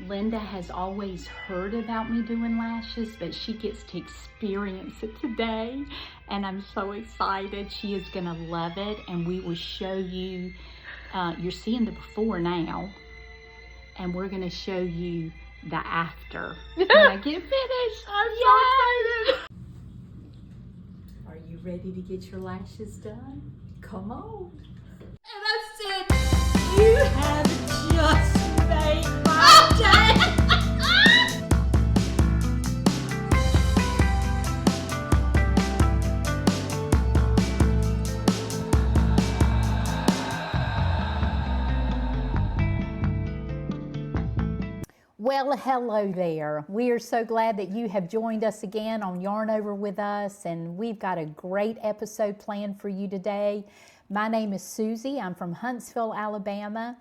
Linda has always heard about me doing lashes, but she gets to experience it today, and I'm so excited. She is going to love it, and we will show you, you're seeing the before now, and we're going to show you the after when I get finished. I'm so excited. Are you ready to get your lashes done? Come on. And I said, you have just made my day. Well, hello there. We are so glad that you have joined us again on Yarn Over with us, and we've got a great episode planned for you today. My name is Susie. I'm from Huntsville, Alabama,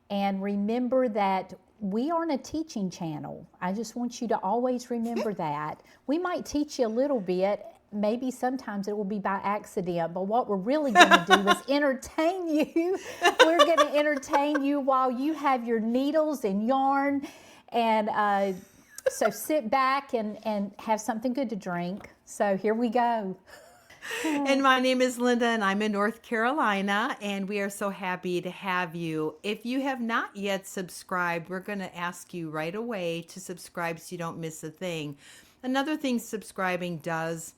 and remember that we aren't a teaching channel. I just want you to always remember that. We might teach you a little bit. Maybe sometimes it will be by accident, but what we're really going to do is entertain you. We're going to entertain you while you have your needles and yarn. And so sit back and have something good to drink. So here we go. And my name is Linda, and I'm in North Carolina, and we are so happy to have you. If you have not yet subscribed, we're going to ask you right away to subscribe so you don't miss a thing. Another thing subscribing does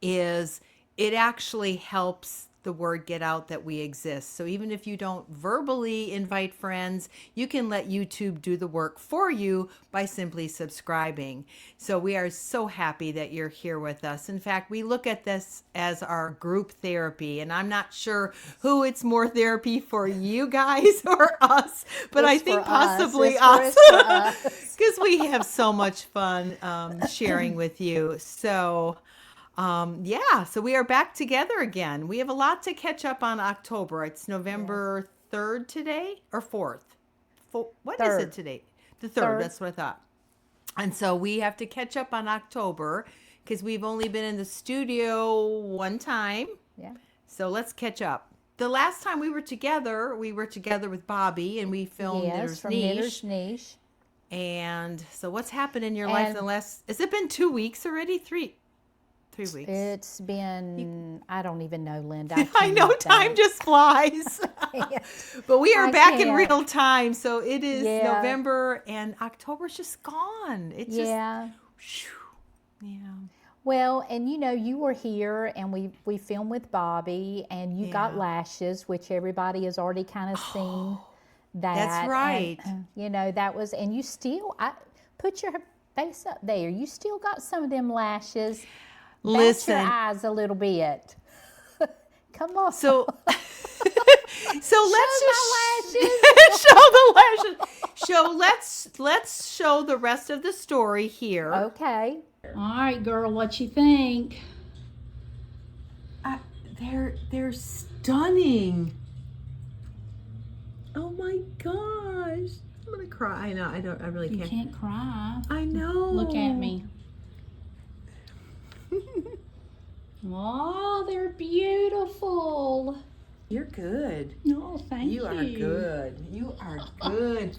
is it actually helps the word get out that we exist. So even if you don't verbally invite friends, you can let YouTube do the work for you by simply subscribing. So we are so happy that you're here with us. In fact, we look at this as our group therapy, and I'm not sure who it's more therapy for, you guys or us, but I think possibly us, because we have so much fun sharing with you. So so we are back together again. We have a lot to catch up on October. It's November 3rd today, or 4th? What is it today? The 3rd, that's what I thought. And so we have to catch up on October because we've only been in the studio one time. Yeah. So let's catch up. The last time we were together with Bobby, and we filmed Knitter's Niche. And so what's happened in your life in the last, has it been 2 weeks already? 3 weeks. It's been, I don't even know, Linda. I know time just flies. But we are back in real time. So it is November, and October's just gone. It's just, Well, and you were here, and we filmed with Bobby, and you got lashes, which everybody has already kind of seen that. That's right. And, that was, and you still, put your face up there. You still got some of them lashes. Listen, your eyes a little bit. Come on. So let's show the lashes. Let's show the rest of the story here. Okay. All right, girl, what you think? They're stunning. Oh my gosh. I'm gonna cry. I know. I really can't. You can't cry. I know. Look at me. Oh, they're beautiful. You're good. Oh, thank you. You are good. You are good.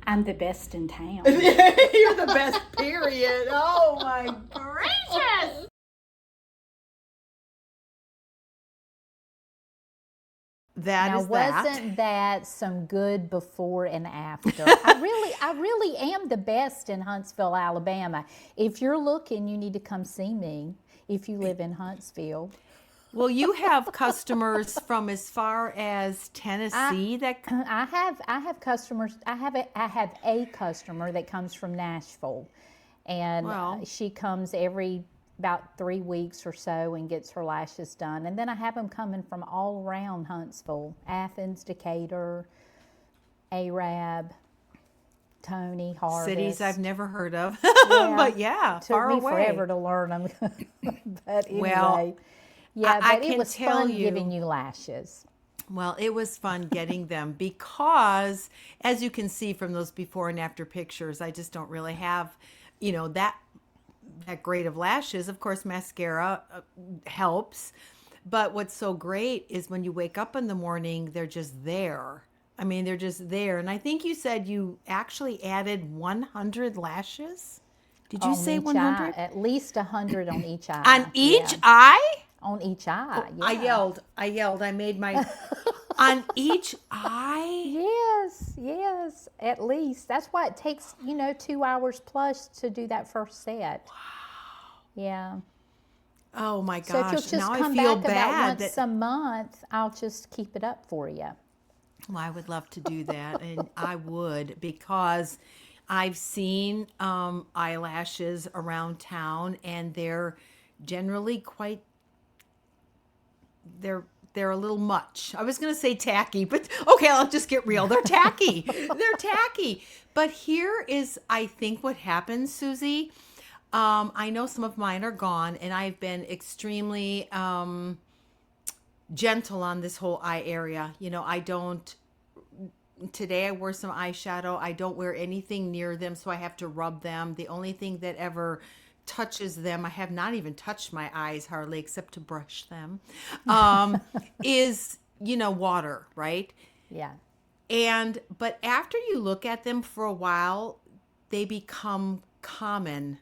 I'm the best in town. You're the best, period. Oh my gracious. Wasn't that some good before and after? I really am the best in Huntsville, Alabama. If you're looking, you need to come see me if you live in Huntsville. Well, you have customers from as far as Tennessee I have customers. I have a customer that comes from Nashville, and she comes every about 3 weeks or so and gets her lashes done. And then I have them coming from all around Huntsville: Athens, Decatur, Arab, Tony, Harvest. Cities I've never heard of. But far away. Took me forever to learn them. But anyway, but it was fun giving you lashes. Well, it was fun getting them because, as you can see from those before and after pictures, I just don't really have, that great of lashes. Of course, mascara helps. But what's so great is when you wake up in the morning, they're just there. I mean, they're just there. And I think you said you actually added 100 lashes. Did you On say each 100? eye, at least 100 on each eye. On each Yeah. eye? On each eye. Yeah. I yelled. I made my on each eye. Yes, at least. That's why it takes, 2 hours plus to do that first set. Wow. Yeah. Oh my So if gosh! you'll just Now come I feel back about bad. once a month, I'll just keep it up for you. Well, I would love to do that, and I would, because I've seen eyelashes around town, and they're generally quite. They're a little much. I was going to say tacky, but okay, I'll just get real. They're tacky. They're tacky. But here is, I think, what happens, Susie. I know some of mine are gone, and I've been extremely gentle on this whole eye area. I don't. Today I wore some eyeshadow. I don't wear anything near them, so I have to rub them. The only thing that ever touches them, I have not even touched my eyes hardly except to brush them, is, water, right? Yeah. But after you look at them for a while, they become common.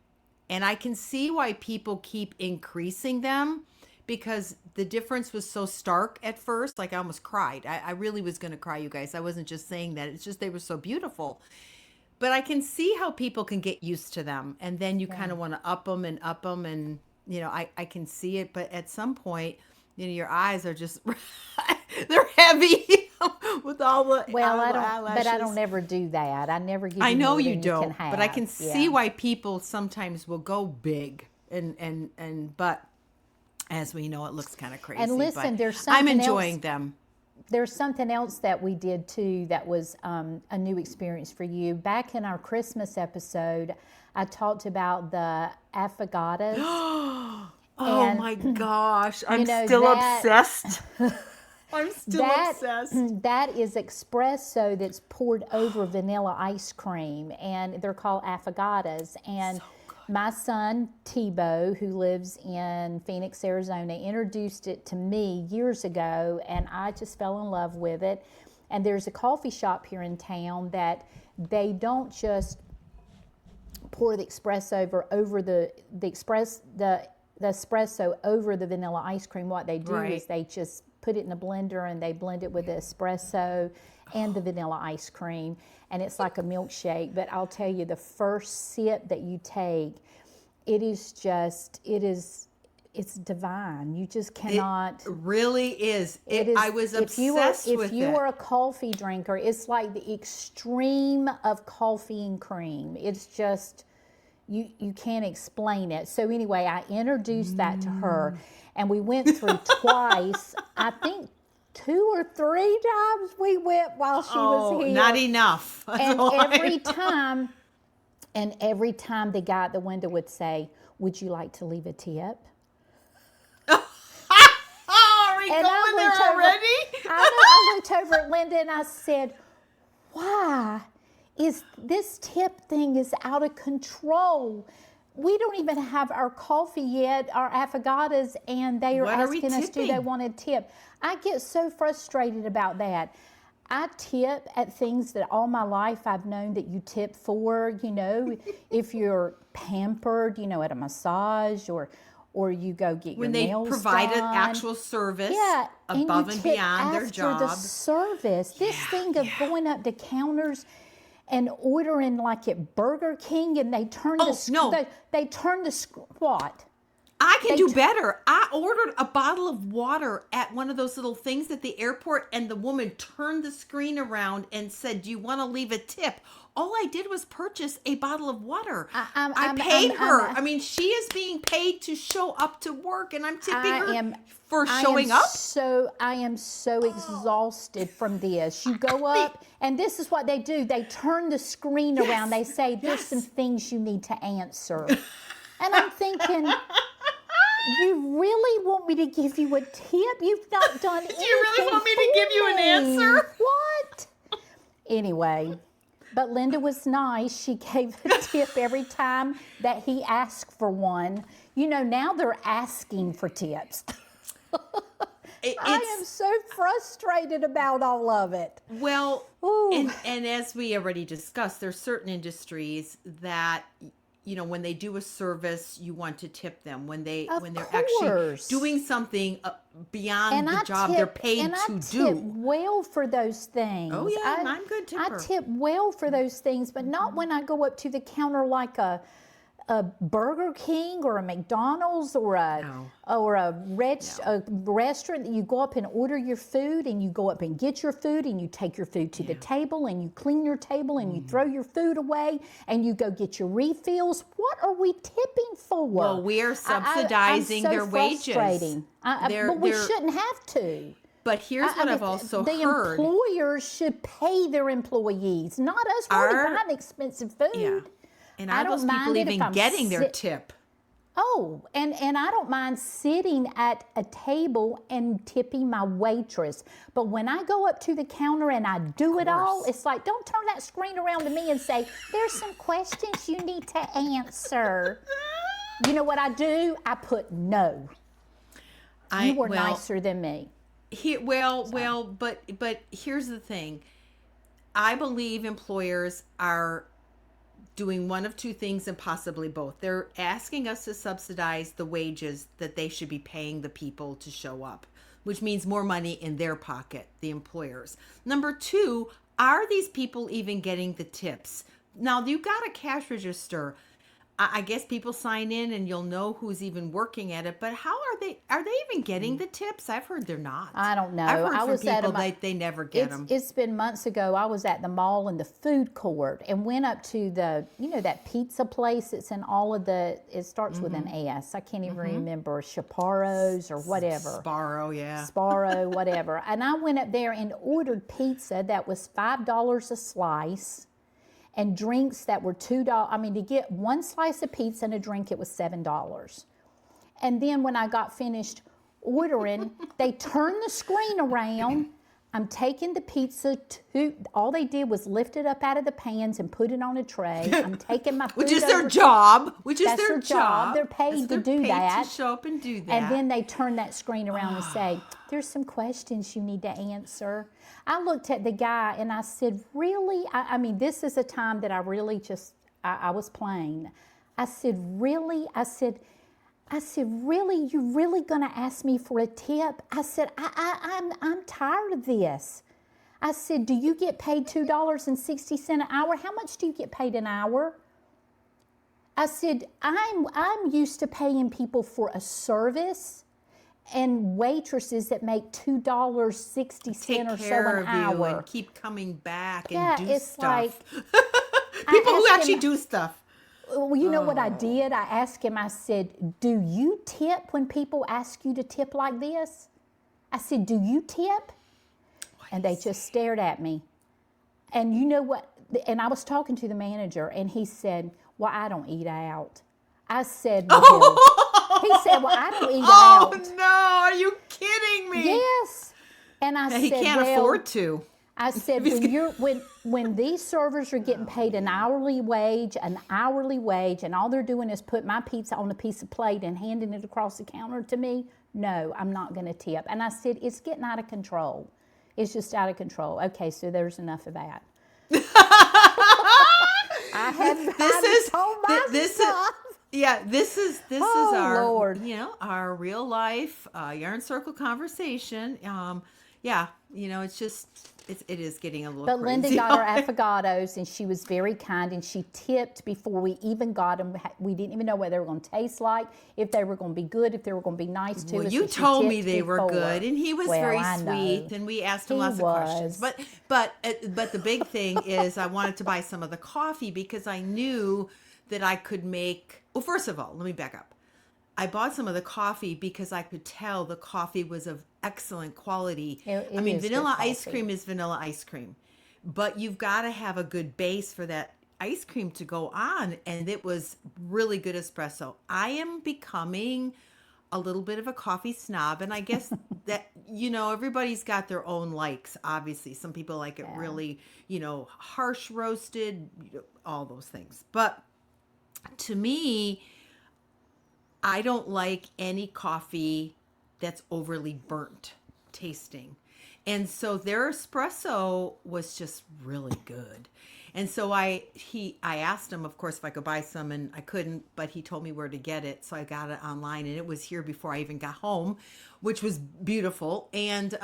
And I can see why people keep increasing them, because the difference was so stark at first. Like, I almost cried. I really was going to cry, you guys. I wasn't just saying that. It's just they were so beautiful. But I can see how people can get used to them. And then you kind of want to up them. And, I can see it. But at some point, your eyes are just, they're heavy with all the eyelashes. But I don't ever do that. I never give you I know more you than don't, can have. but I can see why people sometimes will go big. But as we know, it looks kind of crazy. And listen, but there's something I'm enjoying else. them. There's something else that we did too that was a new experience for you. Back in our Christmas episode, I talked about the affogatas. Oh my gosh, I'm still obsessed. I'm still obsessed. That is espresso that's poured over vanilla ice cream, and they're called affogatas. And my son, Tebow, who lives in Phoenix, Arizona, introduced it to me years ago, and I just fell in love with it. And there's a coffee shop here in town that they don't just pour the espresso over the espresso over the vanilla ice cream. What they do is they just put it in a blender and they blend it with the espresso and the vanilla ice cream, and it's like a milkshake. But I'll tell you, the first sip that you take, it's divine. You just cannot. It really is. I was obsessed with it. If you are a coffee drinker, it's like the extreme of coffee and cream. It's just, you can't explain it. So anyway, I introduced that to her, and we went through twice. I think 2 or 3 times we went while she was here. Not enough. And every time the guy at the window would say, "Would you like to leave a tip?" Are we going there already? I looked over at Linda and I said, "Why is this tip thing is out of control? We don't even have our coffee yet, our affogatas, and they are asking us, do they want a tip?" I get so frustrated about that. I tip at things that all my life I've known that you tip for, if you're pampered, at a massage, or you go get your nails done. When they provide an actual service above and beyond their job. After the service, this thing of going up to counters and ordering like at Burger King, and they turn they turn the what? I can do better. I ordered a bottle of water at one of those little things at the airport, and the woman turned the screen around and said, "Do you want to leave a tip?" All I did was purchase a bottle of water. I paid her. I mean, she is being paid to show up to work, and I'm tipping her for showing up. I am so exhausted from this. You go up, and this is what they do. They turn the screen around. They say, "There's some things you need to answer." And I'm thinking, you really want me to give you a tip? You've not done anything. Do you really want me to give you an answer? What? Anyway, but Linda was nice. She gave a tip every time that he asked for one. Now they're asking for tips. I am so frustrated about all of it. Well, Ooh. and as we already discussed, there's certain industries that, when they do a service, you want to tip them when they're actually course. doing something beyond And the I job tip, they're paid and I to tip do. well for those things. Oh yeah, I'm good tipper. I tip well for those things, but not when I go up to the counter like a Burger King or a McDonald's or a restaurant that you go up and order your food, and you go up and get your food, and you take your food to the table, and you clean your table, and you throw your food away, and you go get your refills. What are we tipping for? Well, we are subsidizing their wages. But we shouldn't have to. But here's what I've also the heard. The employers should pay their employees, not us. We're already buying expensive food. Yeah. And are those people even getting their tip? Oh, and I don't mind sitting at a table and tipping my waitress. But when I go up to the counter and I do it all, it's like, don't turn that screen around to me and say, there's some questions you need to answer. You know what I do? I put no. You were nicer than me. But here's the thing. I believe employers are doing one of two things and possibly both. They're asking us to subsidize the wages that they should be paying the people to show up, which means more money in their pocket, the employers. Number two, are these people even getting the tips? Now, you've got a cash register. I guess people sign in and you'll know who's even working at it, but how are they even getting the tips? I've heard they're not. I don't know. I've heard I was from people they never get them. It's been months ago. I was at the mall in the food court and went up to that pizza place. It's in all of it starts with an S. I can't even remember, Chaparro's or whatever. Sparrow, whatever. And I went up there and ordered pizza that was $5 a slice. And drinks that were $2. I mean, to get one slice of pizza and a drink, it was $7. And then when I got finished ordering, they turned the screen around. I'm taking the pizza all they did was lift it up out of the pans and put it on a tray. I'm taking my food Which is their job. That's their job. They're paid to do that. To show up and do that. And then they turn that screen around and say, there's some questions you need to answer. I looked at the guy and I said, really? I mean, this is a time that I really I was playing. I said, really? I said, really? You really gonna ask me for a tip? I said, I'm tired of this. I said, do you get paid $2.60 an hour? How much do you get paid an hour? I said, I'm used to paying people for a service and waitresses that make $2.60 or so an hour. And keep coming back and do stuff. Like, people who actually do stuff. Well, you know what I did? I asked him, I said, do you tip when people ask you to tip like this? I said, do you tip? And they just stared at me. And you know what? And I was talking to the manager and he said, well, I don't eat out. I said, well, he said, well, I don't eat out. Oh, no. Are you kidding me? Yes. And I said, he can't afford to. I said, when these servers are getting paid an hourly wage, and all they're doing is put my pizza on a piece of plate and handing it across the counter to me, no, I'm not going to tip. And I said, it's getting out of control. It's just out of control. Okay, so there's enough of that. This is our Lord. Our real life yarn circle conversation. It's just it is getting a little But crazy. Linda got our affogatos and she was very kind and she tipped before we even got them. We didn't even know what they were going to taste like, if they were going to be good, if they were going to be nice to us. Well, you told me they were good, and he was very sweet, and we asked him lots of questions. But the big thing is I wanted to buy some of the coffee because I knew that I could make. Well, first of all, let me back up. I bought some of the coffee because I could tell the coffee was of excellent quality. Vanilla ice cream is vanilla ice cream, but you've got to have a good base for that ice cream to go on, and it was really good espresso. I am becoming a little bit of a coffee snob, and I guess that, everybody's got their own likes, obviously. Some people like it really, harsh roasted, all those things. But to me, I don't like any coffee that's overly burnt. tasting. And so their espresso was just really good. And so I asked him, of course, if I could buy some, and I couldn't, but he told me where to get it. So I got it online, and it was here before I even got home, which was beautiful. And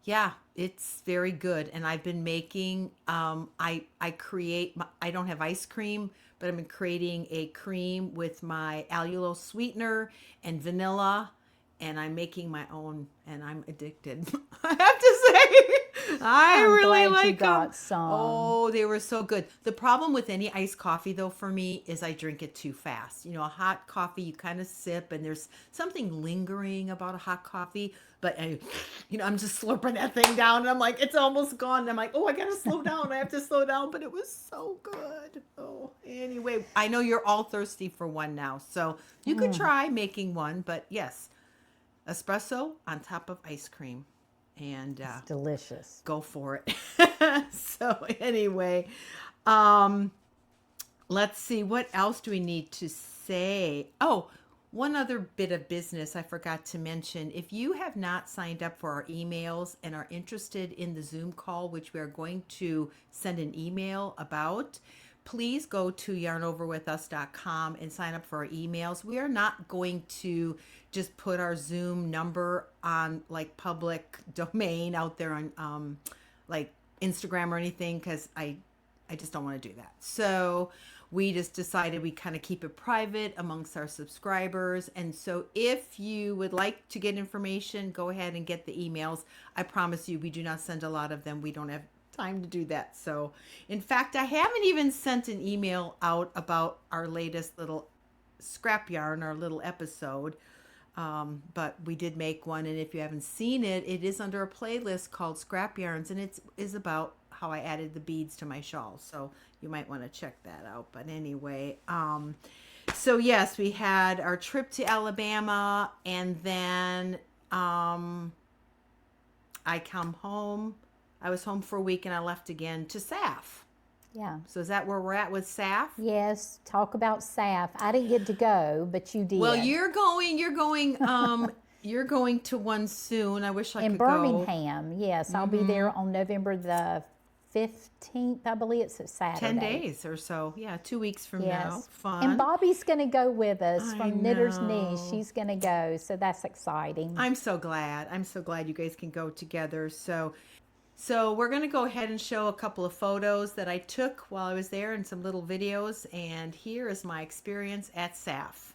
yeah, it's very good. And I've been making, I don't have ice cream, but I've been creating a cream with my allulose sweetener and vanilla, and I'm making my own, and I'm addicted. I have to say, I I'm really glad like you got them. some. Oh, they were so good. The problem with any iced coffee, though, for me, is I drink it too fast. You know, a hot coffee, you kind of sip, and there's something lingering about a hot coffee. But I'm just slurping that thing down, and I'm like, it's almost gone. And I'm like, oh, I gotta slow down. I have to slow down. But it was so good. Oh, anyway, I know you're all thirsty for one now, so you could try making one. But yes, espresso on top of ice cream, and It's delicious. go for it. So anyway, let's see, what else do we need to say? Oh, one other bit of business I forgot to mention. If you have not signed up for our emails and are interested in the Zoom call, which we are going to send an email about, please go to yarnoverwithus.com and sign up for our emails. We are not going to just put our Zoom number on like public domain out there on like Instagram or anything, because I just don't want to do that. So we just decided we kind of keep it private amongst our subscribers. And so if you would like to get information, go ahead and get the emails. I promise you, we do not send a lot of them. We don't have time to do that. So in fact, I haven't even sent an email out about our latest little scrap yarn, our little episode. But we did make one. And if you haven't seen it, it is under a playlist called Scrap Yarns. And it is about how I added the beads to my shawl. So you might want to check that out. But anyway, so yes, we had our trip to Alabama, and then I come home. I was home for a week, and I left again to SAFF. Yeah. So is that where we're at with SAFF? Yes. Talk about SAFF. I didn't get to go, but you did. Well, you're going to one soon. I wish I in could Birmingham. Yes, I'll be there on November the 15th. I believe it's a Saturday. 10 days or so. Yeah, 2 weeks from now. Yes. Fun. And Bobby's going to go with us I from Knitter's know. Niche. She's going to go, so that's exciting. I'm so glad. I'm so glad you guys can go together. So we're going to go ahead and show a couple of photos that I took while I was there and some little videos. And here is my experience at SAFF.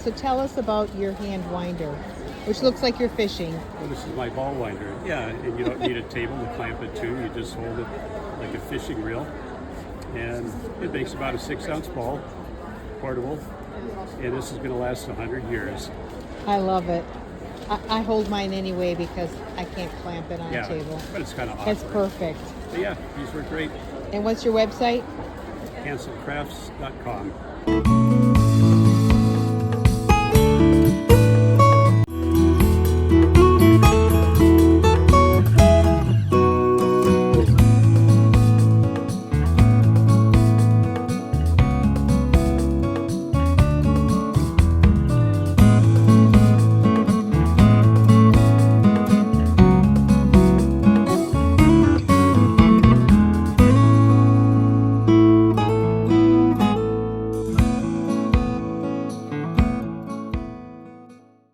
So tell us about your hand winder, which looks like you're fishing. Well, this is my ball winder. Yeah, and you don't need a table to clamp it to. You just hold it like a fishing reel. And it makes about a 6-ounce ball, portable. And this is going to last 100 years. I love it. I hold mine anyway because I can't clamp it on a table. But it's kind of awkward. It's perfect. But yeah, these were great. And what's your website? Hanselcrafts.com.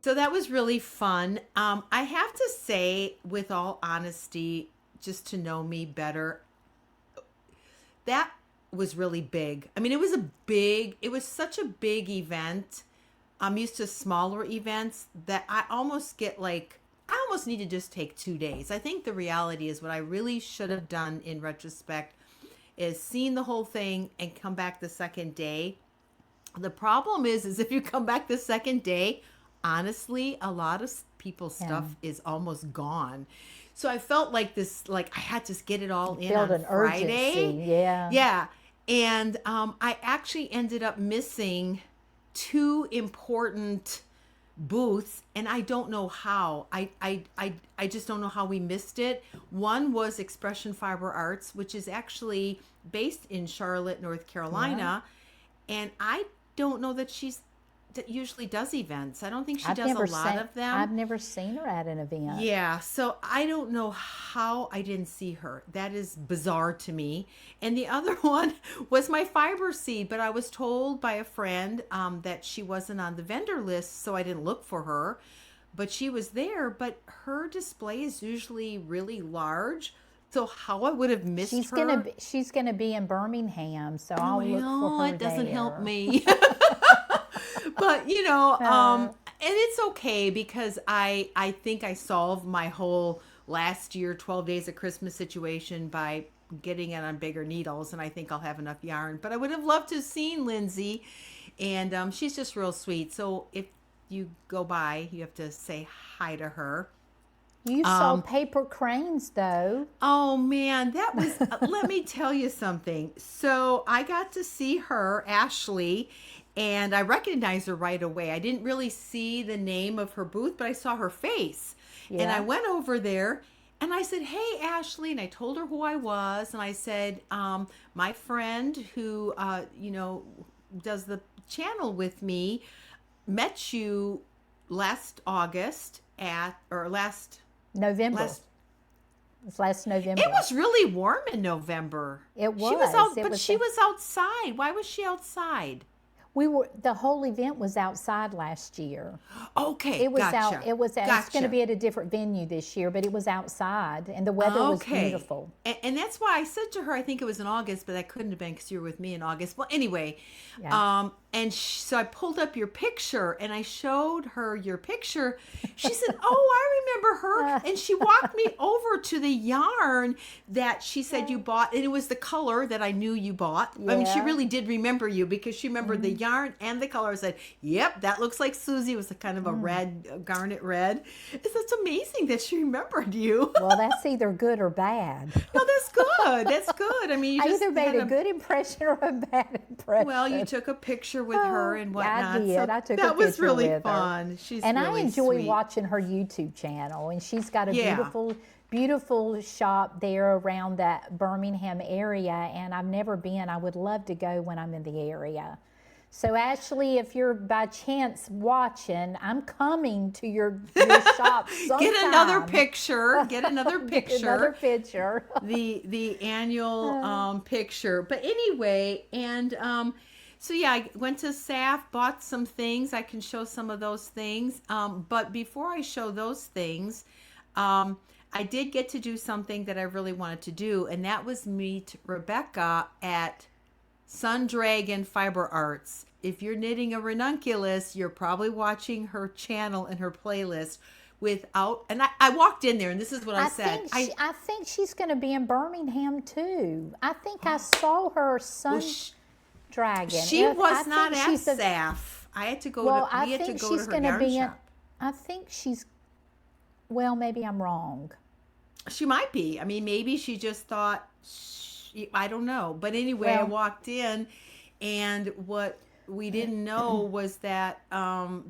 So that was really fun. I have to say, with all honesty, just to know me better, that was really big. I mean, it was such a big event. I'm used to smaller events that I almost need to just take 2 days. I think the reality is what I really should have done in retrospect is seen the whole thing and come back the second day. The problem is if you come back the second day, honestly, a lot of people's stuff is almost gone. So I felt like this, like I had to get it all in Felt on an Friday. urgency, yeah. Yeah. And I actually ended up missing 2 important booths, and I don't know how. I just don't know how we missed it. One was Expression Fiber Arts, which is actually based in Charlotte, North Carolina, and I don't know that that usually does events. I don't think she does a lot of them. I've never seen her at an event. Yeah, so I don't know how I didn't see her. That is bizarre to me. And the other one was my fiber seed, but I was told by a friend that she wasn't on the vendor list, so I didn't look for her. But she was there, but her display is usually really large. So how I would have missed her. She's gonna be in Birmingham, so I'll look for her it doesn't there. help me. But and it's okay because I think I solved my whole last year 12 days of Christmas situation by getting it on bigger needles, and I think I'll have enough yarn. But I would have loved to have seen Lindsay, and she's just real sweet. So if you go by, you have to say hi to her. You saw paper cranes, though. Oh man, that was let me tell you something. So I got to see her, Ashley, and I recognized her right away. I didn't really see the name of her booth, but I saw her face. Yeah. And I went over there and I said, "Hey, Ashley," and I told her who I was, and I said, my friend who does the channel with me met you last August November. It was last November. It was really warm in November. It was. She was out, she was outside. Why was she outside? The whole event was outside last year. Okay, It was gotcha. It's going to be at a different venue this year, but it was outside, and the weather was beautiful. And that's why I said to her, I think it was in August, but that couldn't have been because you were with me in August. Well, anyway, so I pulled up your picture and I showed her your picture. She said, "Oh, I remember her," and she walked me over to the yarn that she said you bought, and it was the color that I knew you bought. I mean, she Yeah. really did remember you because she remembered the yarn and the color. I said, "Yep, that looks like Susie." It was a kind of a red, garnet red. It's amazing that she remembered you. Well, that's either good or bad. No, that's good. That's good. I mean, you I just either made had a good impression or a bad impression. Well, you took a picture with her and whatnot. I did. So I took a that was picture really with her. fun. She's and really I enjoy sweet. watching her YouTube channel, and she's got a Yeah. beautiful shop there around that Birmingham area, and I've never been. I would love to go when I'm in the area. So Ashley, if you're by chance watching, I'm coming to your shop sometime. Get another picture. Get another Get picture. another picture. The annual picture. But anyway, and so yeah, I went to SAFF, bought some things. I can show some of those things. But before I show those things, I did get to do something that I really wanted to do, and that was meet Rebecca at Sun Dragon Fiber Arts. If you're knitting a ranunculus, you're probably watching her channel and her playlist without, and I walked in there and this is what I said. I think she's going to be in Birmingham too. I think I saw her Sun Dragon. She was I not think at she's a- SAFF. I had to go Well, to, I we had to think go she's to her going to yarn be in. shop. I think she's. Well, maybe I'm wrong. She might be. I mean, maybe she just thought, I don't know. But anyway, I Well- walked in, and what we didn't know was that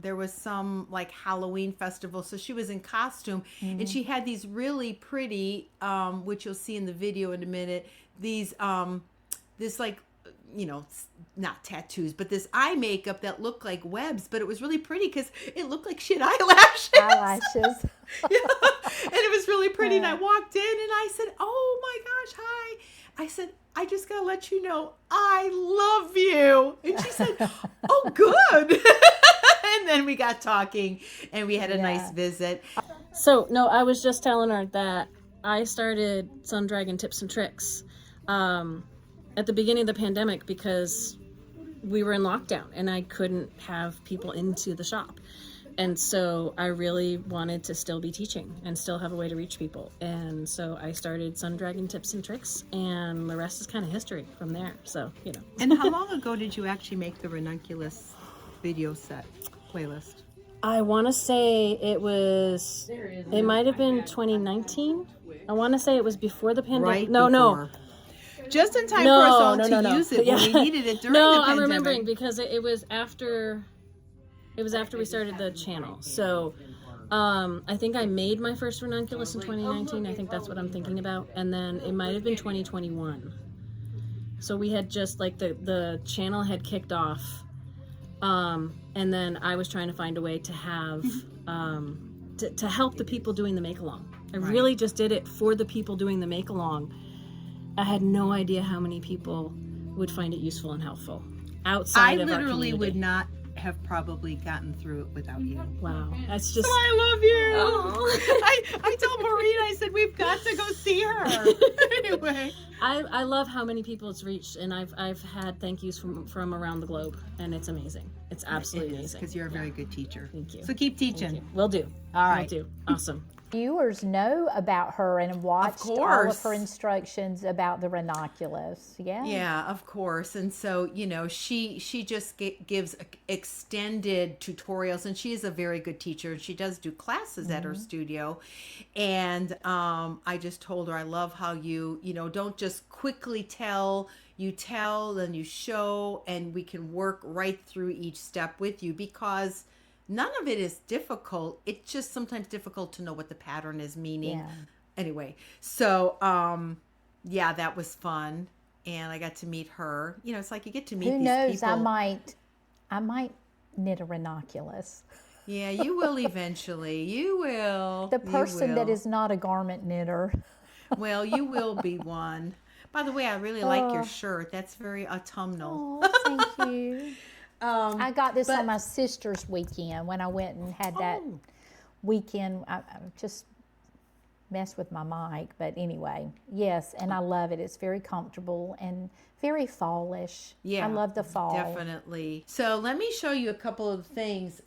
there was some like Halloween festival. So she was in costume, and she had these really pretty, which you'll see in the video in a minute, these, this like, not tattoos, but this eye makeup that looked like webs, but it was really pretty because it looked like she had eyelashes. Eyelashes. Yeah. And it was really pretty. And I walked in and I said, "Oh my gosh, hi." I said, "I just got to let you know, I love you." And she said, "Oh, good." And then we got talking and we had a nice visit. So, no, I was just telling her that I started Sun Dragon Tips and Tricks at the beginning of the pandemic because we were in lockdown and I couldn't have people into the shop. And so I really wanted to still be teaching and still have a way to reach people. And so I started Sun Dragon Tips and Tricks, and the rest is kind of history from there. So, And how long ago did you actually make the Ranunculus video set playlist? I want to say it might have been 2019. I want to say it was before the pandemic. Right No. before. Just in time for us all to use it when we Yeah. needed it during No, the I'm pandemic. remembering because it was after we started the channel. So I think I made my first Ranunculus in 2019. I think that's what I'm thinking about. And then it might have been 2021. So we had just like the channel had kicked off. And then I was trying to find a way to have to help the people doing the make-along. I really just did it for the people doing the make-along. I had no idea how many people would find it useful and helpful outside of our community. I literally would not have probably gotten through it without you. Wow, that's just. So I love you. Oh. I told Maureen, I said, we've got to go see her. Anyway. I love how many people it's reached, and I've had thank yous from around the globe, and it's amazing. It's absolutely amazing. Because you're a very good teacher. Thank you. So keep teaching. Will do. All right. Will do. Awesome. Viewers know about her and watched all of course. her instructions about the ranunculus. Yeah. Yeah, of course. And so, she just gives extended tutorials, and she is a very good teacher. She does do classes at her studio. And I just told her, I love how you don't just quickly tell, you tell and you show, and we can work right through each step with you, because none of it is difficult. It's just sometimes difficult to know what the pattern is meaning. Yeah. Anyway, so yeah, that was fun, and I got to meet her. It's like you get to meet Who these knows? people. I might knit a ranunculus. Yeah, you will eventually. You will. The person that will. is not a garment knitter. Well, you will be one. By the way, I really like your shirt. That's very autumnal. Oh, thank you. I got this but- on my sister's weekend when I went and had that weekend. I just messed with my mic, but anyway, yes, and I love it. It's very comfortable and very fallish. Yeah, I love the fall. Definitely. So let me show you a couple of things.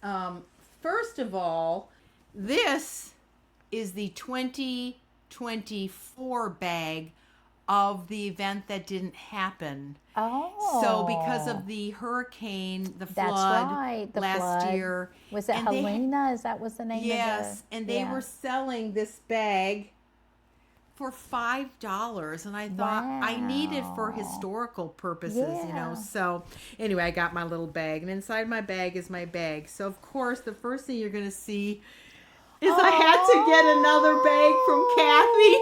First of all, this is the 2024 bag of the event that didn't happen. Oh. So because of the hurricane, the That's flood right, the last flood. year. Was it and they- Helena? Is that was the name Yes, of the... and they yeah. were selling this bag for $5, and I thought I need it for Wow. historical purposes, Yeah. So anyway, I got my little bag, and inside my bag is my bag. So of course, the first thing you're going to see is I had to get another bag from Kathy.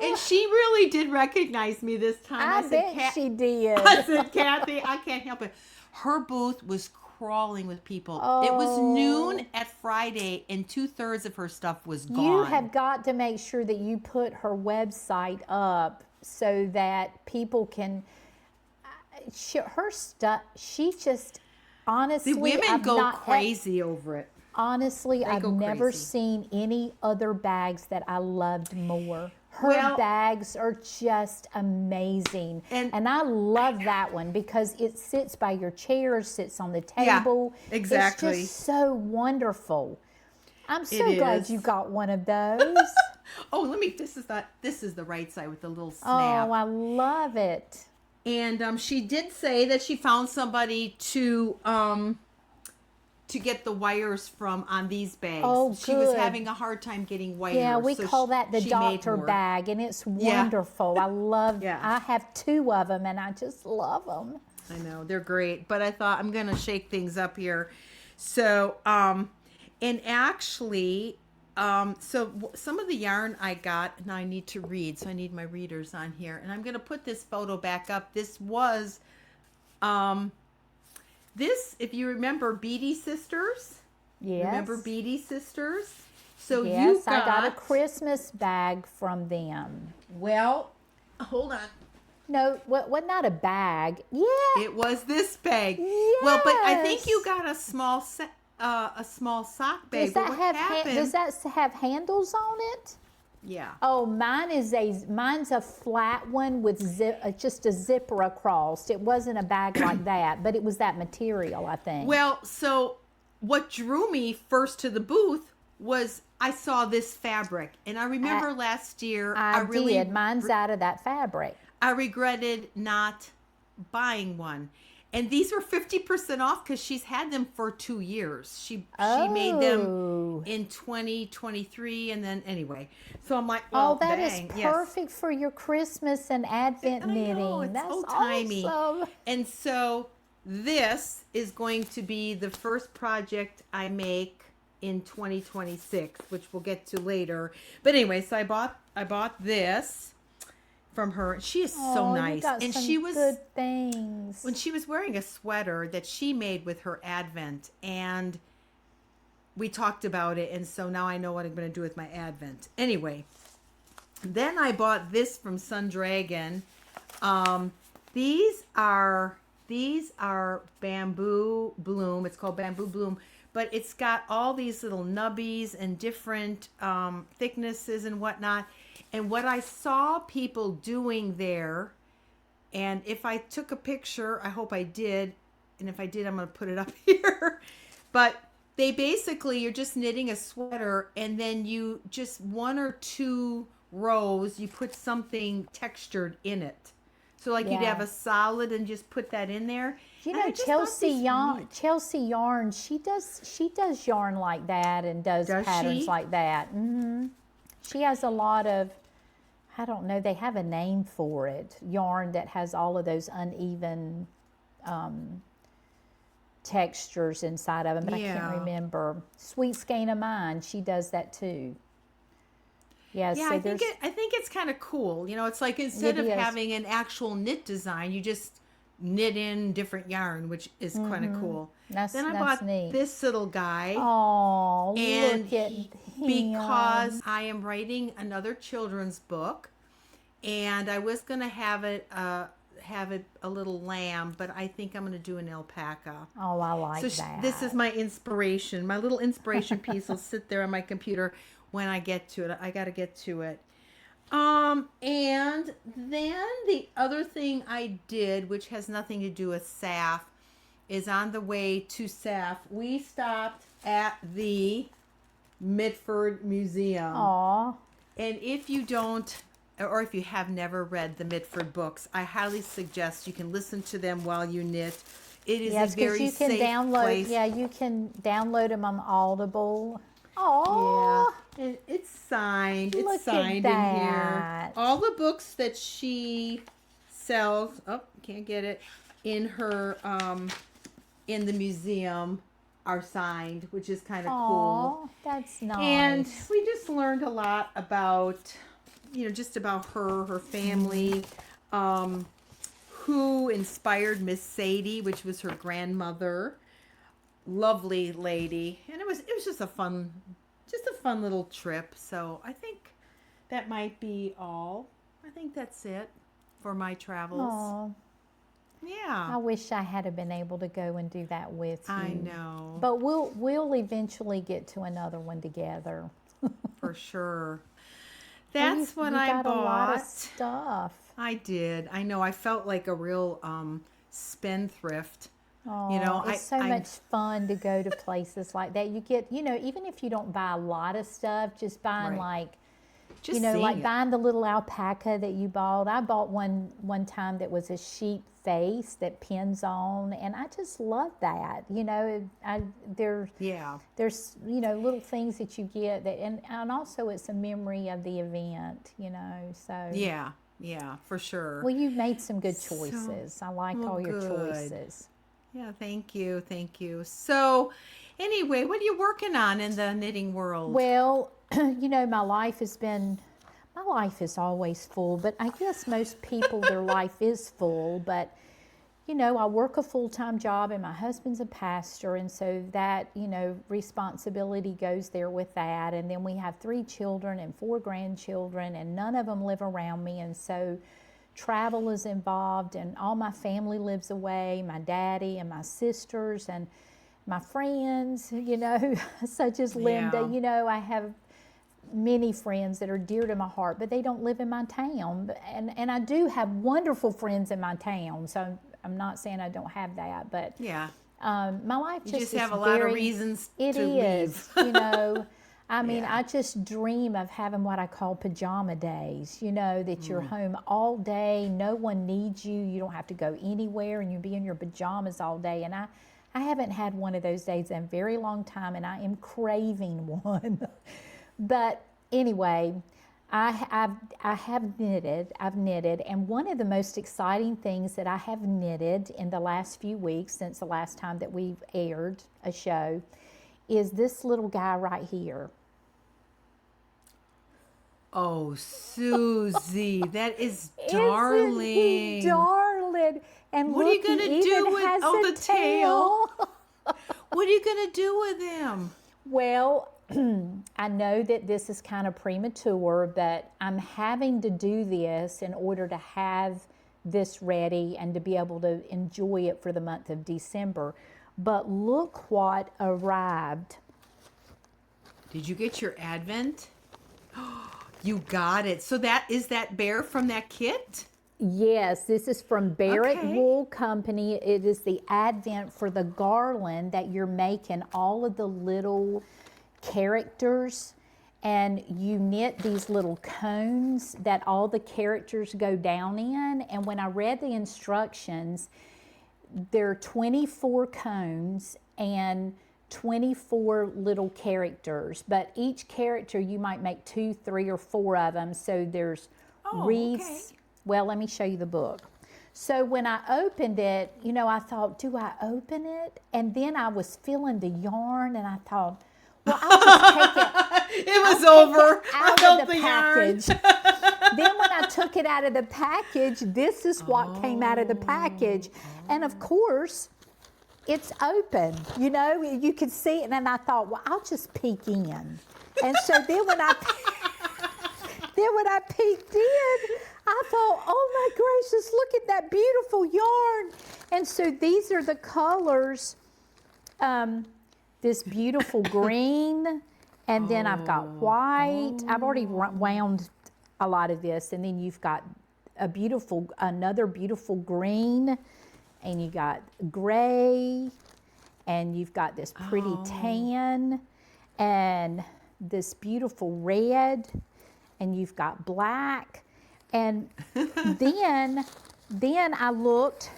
And she really did recognize me this time. I said, bet she did. I said, Kathy, I can't help it. Her booth was crawling with people. It was noon at Friday, and 2/3 of her stuff was gone. You have got to make sure that you put her website up so that people can. Her stuff. She just honestly. The women I've go not- crazy over it. Honestly, I've go never crazy. seen any other bags that I loved more. Her Well- bags are just amazing. And- I love that one because it sits by your chair, sits on the Yeah, table. exactly. It's just so wonderful. I'm so It glad is. you got one of those. Oh, this is the right side with the little snap. Oh, I love it. And she did say that she found somebody to get the wires from on these bags. Oh, She was good. having a hard time getting wires. Yeah, we so call that the she made doctor more. bag, and it's Yeah. wonderful. I love. Yeah. I have 2 of them, and I just love them. I know, they're great. But I thought I'm going to shake things up here. So, and actually, some of the yarn I got, now I need to read, so I need my readers on here. And I'm going to put this photo back up. This was, if you remember Beatty Sisters. Yes. Remember Beatty Sisters? So Yes, you I got a Christmas bag from them. well, hold on. No, what? Not a bag. Yeah. It was this bag. Well, but I think Yes. you got a small sock bag. Does But that what have happened? does that have handles on it? Yeah. Oh, mine's a flat one with just a zipper across. It wasn't a bag like that, but it was that material, I think. Well, so what drew me first to the booth was I saw this fabric, and I remember last year I really did. Mine's out of that fabric. I regretted not buying one. And these were 50% off because she's had them for 2 years. She made them Oh. in 2023, and then anyway. So I'm like, Oh, well, that is dang, yes. perfect for your Christmas and Advent I know, knitting. it's That's old-timey. awesome. And so this is going to be the first project I make in 2026, which we'll get to later. But anyway, so I bought this from her. She is so Oh, nice. You got And some she was good things. when she was wearing a sweater that she made with her Advent, and we talked about it, and so now I know what I'm going to do with my Advent. Anyway, then I bought this from Sun Dragon. These are bamboo bloom. It's called bamboo bloom, but it's got all these little nubbies and different thicknesses and whatnot. And what I saw people doing there, and if I took a picture, I hope I did, and if I did, I'm going to put it up here. But they basically, you're just knitting a sweater, and then you just 1 or 2 rows, you put something textured in it. So like you'd Yeah. have a solid and just put that in there. You And I know, just thought this Chelsea Yarn, she does yarn like that and does patterns she? like that. She has a lot of, I don't know, they have a name for it, yarn that has all of those uneven textures inside of them, but I Yeah. can't remember. Sweet Skein of Mine, she does that too. Yeah, Yeah, so I there's, think it's kind of cool. You know, it's like instead It of is. having an actual knit design, you just knit in different yarn, which is kind of cool. That's- Then I that's bought neat. this little guy. oh, And look at him. because I am writing another children's book, and I was gonna have it a little lamb, but I think I'm gonna do an alpaca. Oh, I like So that. this is my inspiration. My little inspiration piece will sit there on my computer when I get to it. I got to get to it. And then the other thing I did, which has nothing to do with SAFF, is on the way to SAFF, we stopped at the Mitford Museum. Aw. And if you don't, or if you have never read the Mitford books, I highly suggest you can listen to them while you knit. It is Yes, a because very you can safe download. place. Yeah, you can download them on Audible. Oh, Yeah, and it's signed. Look It's at signed in that. here. All the books that she sells, can't get it, in her in the museum are signed, which is kind of cool. That's nice. And we just learned a lot about, just about her family, who inspired Miss Sadie, which was her grandmother. Lovely lady, and it was just a fun little trip. So I think that might be all. I think that's it for my travels. Aw, I Yeah, wish I had been able to go and do that with you. I know, But we'll eventually get to another one together. for sure. Well, That's you what I got a lot of bought. stuff. I did. I know. I felt like a real spendthrift. Oh, it's so I much fun to go to places like that. You get, even if you don't buy a lot of stuff, just buying Right. like, just like seeing it. buying the little alpaca that you bought. I bought one time that was a sheep face that pins on, and I just love that. There's Yeah. little things that you get that, and also it's a memory of the event. So Yeah, for sure. Well, you've made some good choices. I like well, all your good. choices. Yeah, thank you. So, anyway, what are you working on in the knitting world? Well, my life is always full, but I guess most people, their life is full. But, I work a full-time job, and my husband's a pastor, and so that, responsibility goes there with that. And then we have 3 children and 4 grandchildren, and none of them live around me, and so travel is involved, and all my family lives away, my daddy and my sisters and my friends, such as Linda. Yeah. I have many friends that are dear to my heart, but they don't live in my town. And I do have wonderful friends in my town, so I'm not saying I don't have that, but Yeah. my life You just just is have a lot of very- reasons It to is, leave. I mean, Yeah. I just dream of having what I call pajama days, you know, that you're home all day, no one needs you, you don't have to go anywhere, and you be in your pajamas all day. And I haven't had one of those days in a very long time, and I am craving one. But anyway, I've knitted, and one of the most exciting things that I have knitted in the last few weeks, since the last time that we've aired a show, is this little guy right here. Oh, Susie, that is Isn't he darling. darling? And What are you look, gonna he do even with- has oh, a the tail? tail. What are you going to do with him? Well, I know that this is kind of premature, but I'm having to do this in order to have this ready and to be able to enjoy it for the month of December. But look what arrived. Did you get your Advent? You got it. So that is that bear from that kit? Yes, this is from Barrett Okay. Wool Company. It is the Advent for the garland that you're making, all of the little characters, and you knit these little cones that all the characters go down in. And when I read the instructions, there are 24 cones and 24 little characters, but each character you might make 2, 3, or 4 of them. So there's wreaths. Okay. Well, let me show you the book. So when I opened it, you know, I thought, do I open it? And then I was feeling the yarn, and I thought, well, I'll just take it. It was I'll take over. it out I of the yarn. package. Then when I took it out of the package, this is what came out of the package. And of course, it's open. You know, you could see it. And then I thought, well, I'll just peek in. And so then when I peeked in, I thought, oh my gracious, look at that beautiful yarn. And so these are the colors. This beautiful green, and then I've got white. I've already wound a lot of this, and then you've got another beautiful green, and you got gray, and you've got this pretty tan, and this beautiful red, and you've got black, and then I looked,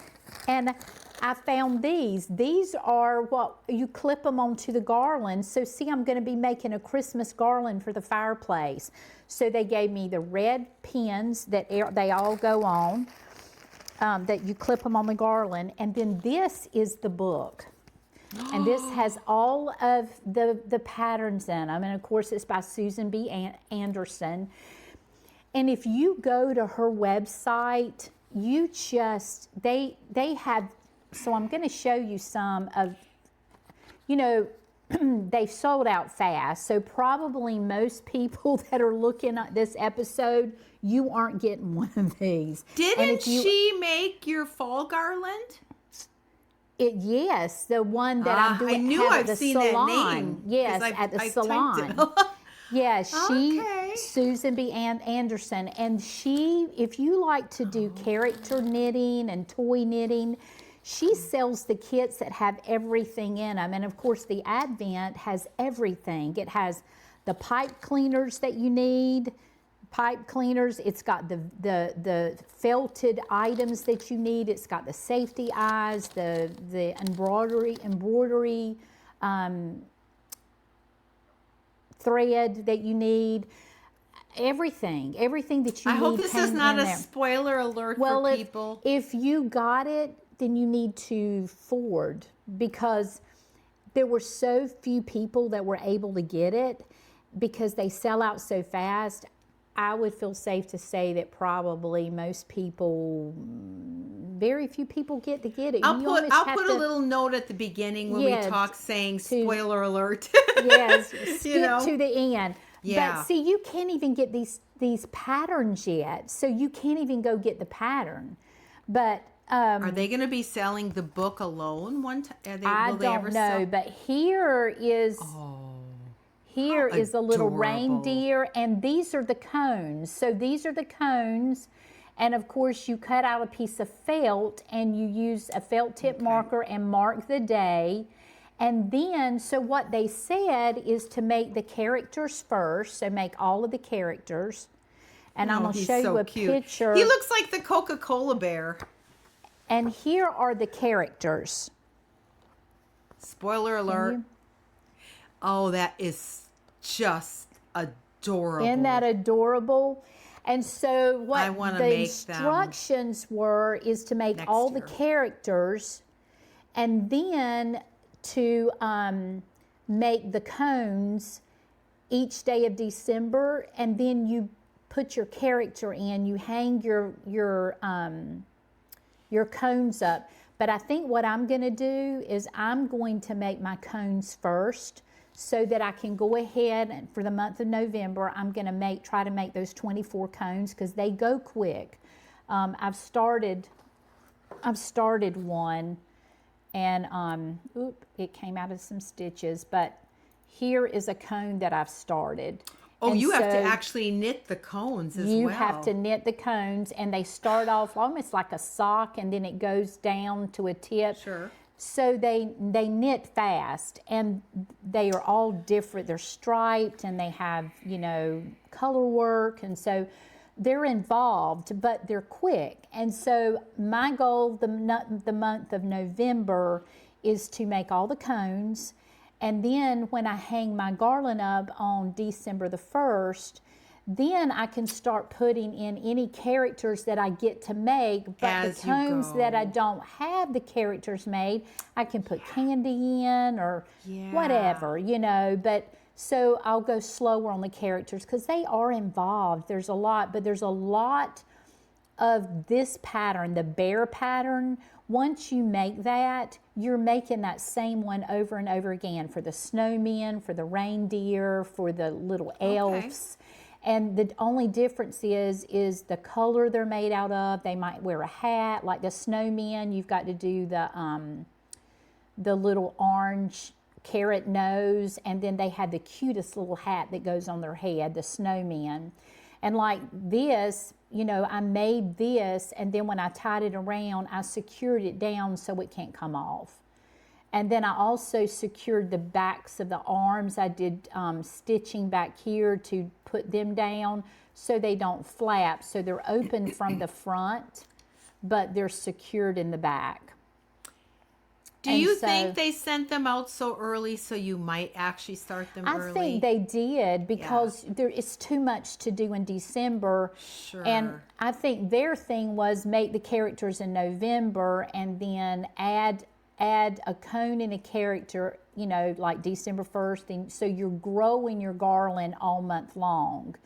and I found these. These are what you clip them onto the garland. So see, I'm going to be making a Christmas garland for the fireplace. So they gave me the red pins that they all go on, that you clip them on the garland. And then this is the book. And this has all of the patterns in them. And of course, it's by Susan B. Anderson. And if you go to her website, you just, they have, so I'm going to show you some of, you know, they've sold out fast. So probably most people that are looking at this episode, you aren't getting one of these. Didn't she make your fall garland? Yes, the one that I'm doing. I knew at I've the seen salon. that name. Yes, at the salon. Yeah, Okay. Susan B. Anderson, and if you like to do character knitting and toy knitting, she sells the kits that have everything in them. And of course, the Advent has everything. It has the pipe cleaners that you need, it's got the felted items that you need. It's got the safety eyes, the embroidery thread that you need, everything that you need. I hope this is came not in a there. spoiler alert for people. If you got it, then you need to forward, because there were so few people that were able to get it because they sell out so fast. I would feel safe to say that probably most people, very few people get it. I'll put a little note at the beginning when we talk saying spoiler alert. Yes, skip to the end. Yeah. But see, you can't even get these patterns yet, so you can't even go get the pattern. But are they going to be selling the book alone one time? I don't know. But here is a little adorable. reindeer, and these are the cones. So these are the cones, and of course you cut out a piece of felt, and you use a felt tip marker and mark the day. And then, so what they said is to make the characters first, so make all of the characters. And I'm going to he's show you so a cute. picture. He looks like the Coca-Cola bear. And here are the characters. Spoiler alert. Oh, that is just adorable. Isn't that adorable? And so I what wanna the make them instructions were is to make next all year. the characters, and then to make the cones each day of December, and then you put your character in, you hang your cones up. But I think what I'm going to do is I'm going to make my cones first, so that I can go ahead and for the month of November, I'm going to try to make those 24 cones, because they go quick. I've started one, and it came out of some stitches, but here is a cone that I've started. Oh, And you have to so actually knit the cones as well. you have to knit the cones, and they start off almost like a sock, and then it goes down to a tip. Sure. So they knit fast, and they are all different. They're striped, and they have, color work, and so they're involved, but they're quick. And so my goal the month of November is to make all the cones, and then when I hang my garland up on December the 1st, then I can start putting in any characters that I get to make. But As the you cones that I go. don't have the characters made, I can put candy in or whatever, But so I'll go slower on the characters, because they are involved. There's a lot, but there's a lot of this pattern, the bear pattern. Once you make that, you're making that same one over and over again for the snowmen, for the reindeer, for the little elves. And the only difference is the color they're made out of. They might wear a hat, like the snowmen. You've got to do the little orange carrot nose, and then they have the cutest little hat that goes on their head, the snowmen. And like this, I made this, and then when I tied it around, I secured it down so it can't come off. And then I also secured the backs of the arms. I did stitching back here to put them down so they don't flap. So they're open from the front, but they're secured in the back. Do you think they sent them out so early so you might actually start them early? I think they did, because there is too much to do in December. Sure. And I think their thing was make the characters in November, and then add a cone and a character, like December 1st. And so you're growing your garland all month long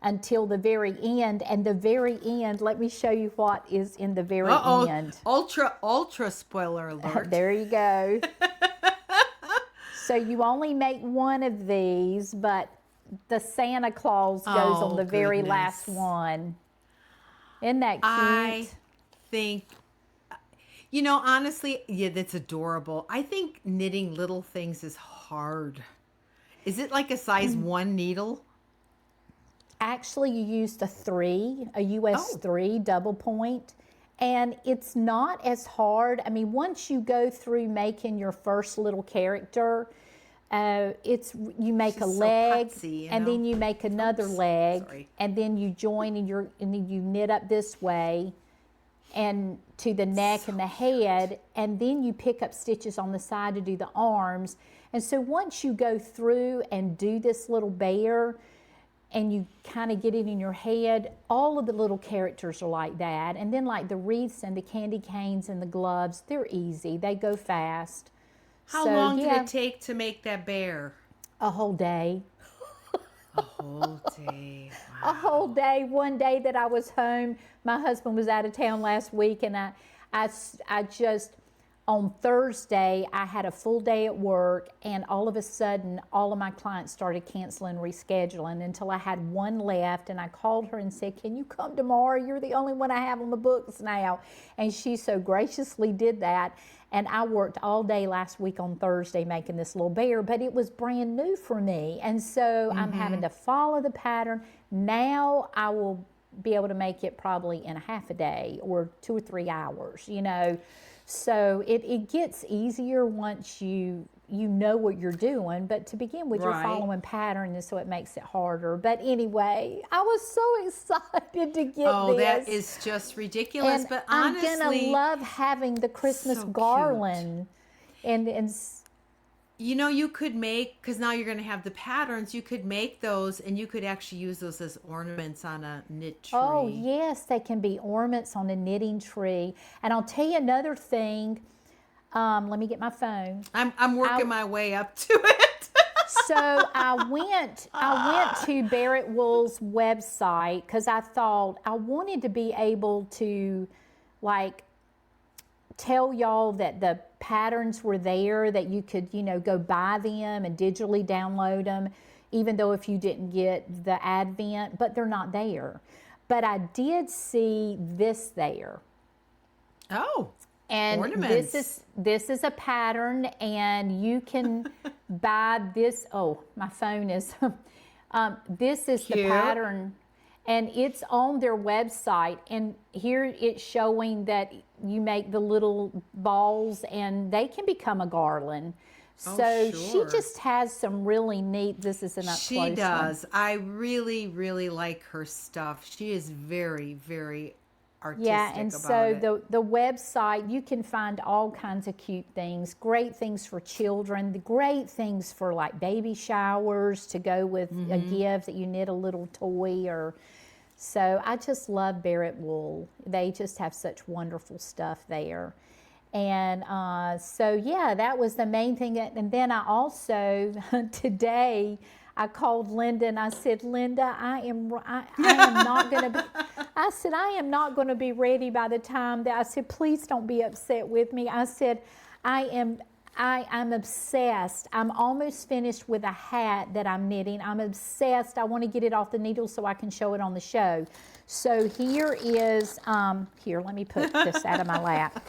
until the very end. And the very end, let me show you what is in the very end. Ultra spoiler alert. There you go. So you only make one of these, but the Santa Claus goes on the very last one. Isn't that cute? I think, honestly, that's adorable. I think knitting little things is hard. Is it like a size 1 needle? Actually, you used a US 3 double point, and it's not as hard. I mean, once you go through making your first little character, you make a leg, and then you make another leg, and then you join, and then you knit up this way, and to the neck and the head, and then you pick up stitches on the side to do the arms. And so once you go through and do this little bear, and you kind of get it in your head, all of the little characters are like that. And then like the wreaths and the candy canes and the gloves, they're easy. They go fast. How long did it take to make that bear? A whole day. A whole day. Wow. A whole day. One day that I was home, my husband was out of town last week, and I just, on Thursday, I had a full day at work, and all of a sudden, all of my clients started canceling, rescheduling, until I had one left, and I called her and said, "Can you come tomorrow? You're the only one I have on the books now." And she so graciously did that, and I worked all day last week on Thursday making this little bear, but it was brand new for me, and so I'm having to follow the pattern. Now I will be able to make it probably in a half a day or 2 or 3 hours, So it gets easier once you know what you're doing, but to begin with, you're Right. following pattern, and so it makes it harder. But anyway, I was so excited to get Oh, this. that is just ridiculous. And But I'm honestly, gonna love having the Christmas so cute. garland, and you know, you could make, because now you're going to have the patterns, you could make those and you could actually use those as ornaments on a knit tree. oh yes, they can be ornaments on a knitting tree. And I'll tell you another thing. Let me get my phone. I'm working my way up to it. So I went to Barrett Wool's website because I thought I wanted to be able to like tell y'all that the patterns were there, that you could, go buy them and digitally download them, even though if you didn't get the Advent, but they're not there. But I did see this there. Oh, And ornaments. this is a pattern, and you can buy this. Oh, my phone is. This is the Cute. pattern, and it's on their website. And here it's showing that you make the little balls, and they can become a garland. Oh, So sure. she just has some really neat. This is an up She close one. does. I really, really like her stuff. She is very, very artistic Yeah, and about so it. the website, you can find all kinds of cute things, great things for children, the great things for like baby showers to go with a gift that you knit a little toy or. So I just love Barrett Wool. They just have such wonderful stuff there. And so, yeah, that was the main thing. And then I also, today, I called Linda and I said, Linda, I am not going to be, I said, I am not going to be ready by the time that, I said, please don't be upset with me. I said, I'm obsessed. I'm almost finished with a hat that I'm knitting. I'm obsessed. I want to get it off the needle so I can show it on the show. So here is, here, let me put this out of my lap.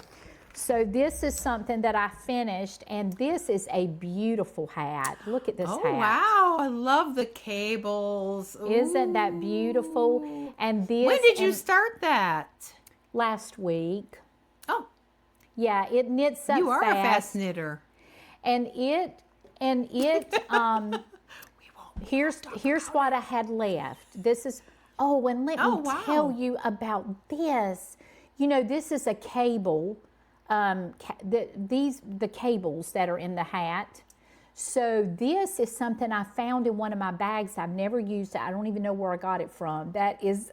So this is something that I finished, and this is a beautiful hat. Look at this hat. Oh, wow. I love the cables. Isn't that beautiful? Ooh. And this. When did you start that? Last week. Oh, Yeah, it knits up you are fast. a fast knitter. And here's what I had left. This is, oh, and let me tell you about this. This is a cable. The cables that are in the hat. So this is something I found in one of my bags. I've never used it. I don't even know where I got it from. That is,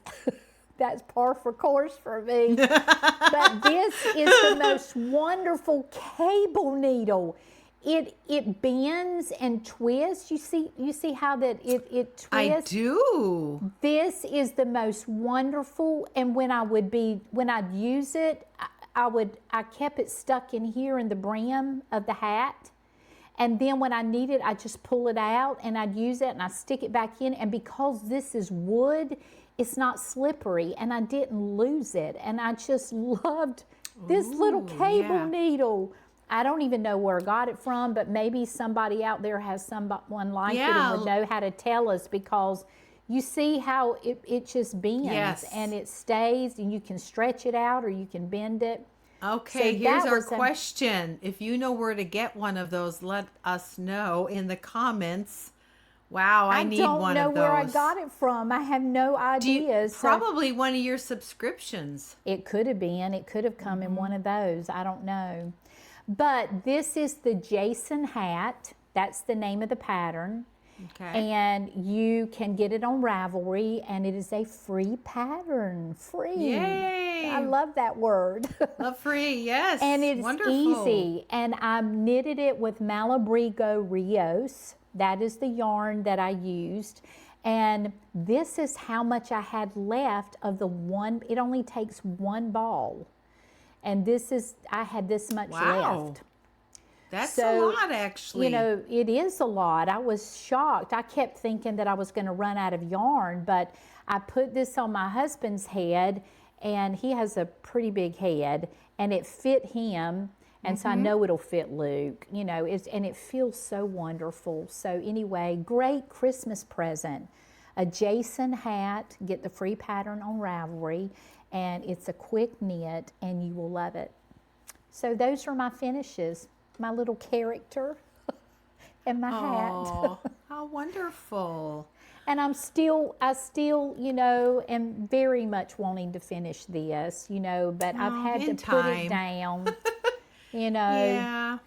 that's par for course for me. But this is the most wonderful cable needle. It bends and twists. You see how that it twists? I do. This is the most wonderful, and when I'd use it, I kept it stuck in here in the brim of the hat. And then when I need it, I just pull it out and I'd use it and I stick it back in. And because this is wood, it's not slippery, and I didn't lose it. And I just loved this little cable needle. I don't even know where I got it from, but maybe somebody out there has someone like it and would know how to tell us, because you see how it just bends and it stays, and you can stretch it out or you can bend it. Okay, So here's that our was question. If you know where to get one of those, let us know in the comments. Wow, I need one of those. I don't know where I got it from. I have no idea. Probably one of your subscriptions. It could have been. It could have come in one of those. I don't know. But this is the Jason hat. That's the name of the pattern. Okay. And you can get it on Ravelry, and it is a free pattern. Free. Yay. I love that word. Love free, yes. And it's wonderful. easy. And I knitted it with Malabrigo Rios. That is the yarn that I used. And this is how much I had left of the one. It only takes one ball. And I had this much left. That's So, a lot, actually. It is a lot. I was shocked. I kept thinking that I was going to run out of yarn, but I put this on my husband's head, and he has a pretty big head, and it fit him, and so I know it'll fit Luke. And it feels so wonderful. So anyway, great Christmas present. A Jason hat. Get the free pattern on Ravelry, and it's a quick knit, and you will love it. So those are my finishes, my little character and my hat. Oh, how wonderful. And I still, am very much wanting to finish this, but I've had to put it down, Yeah.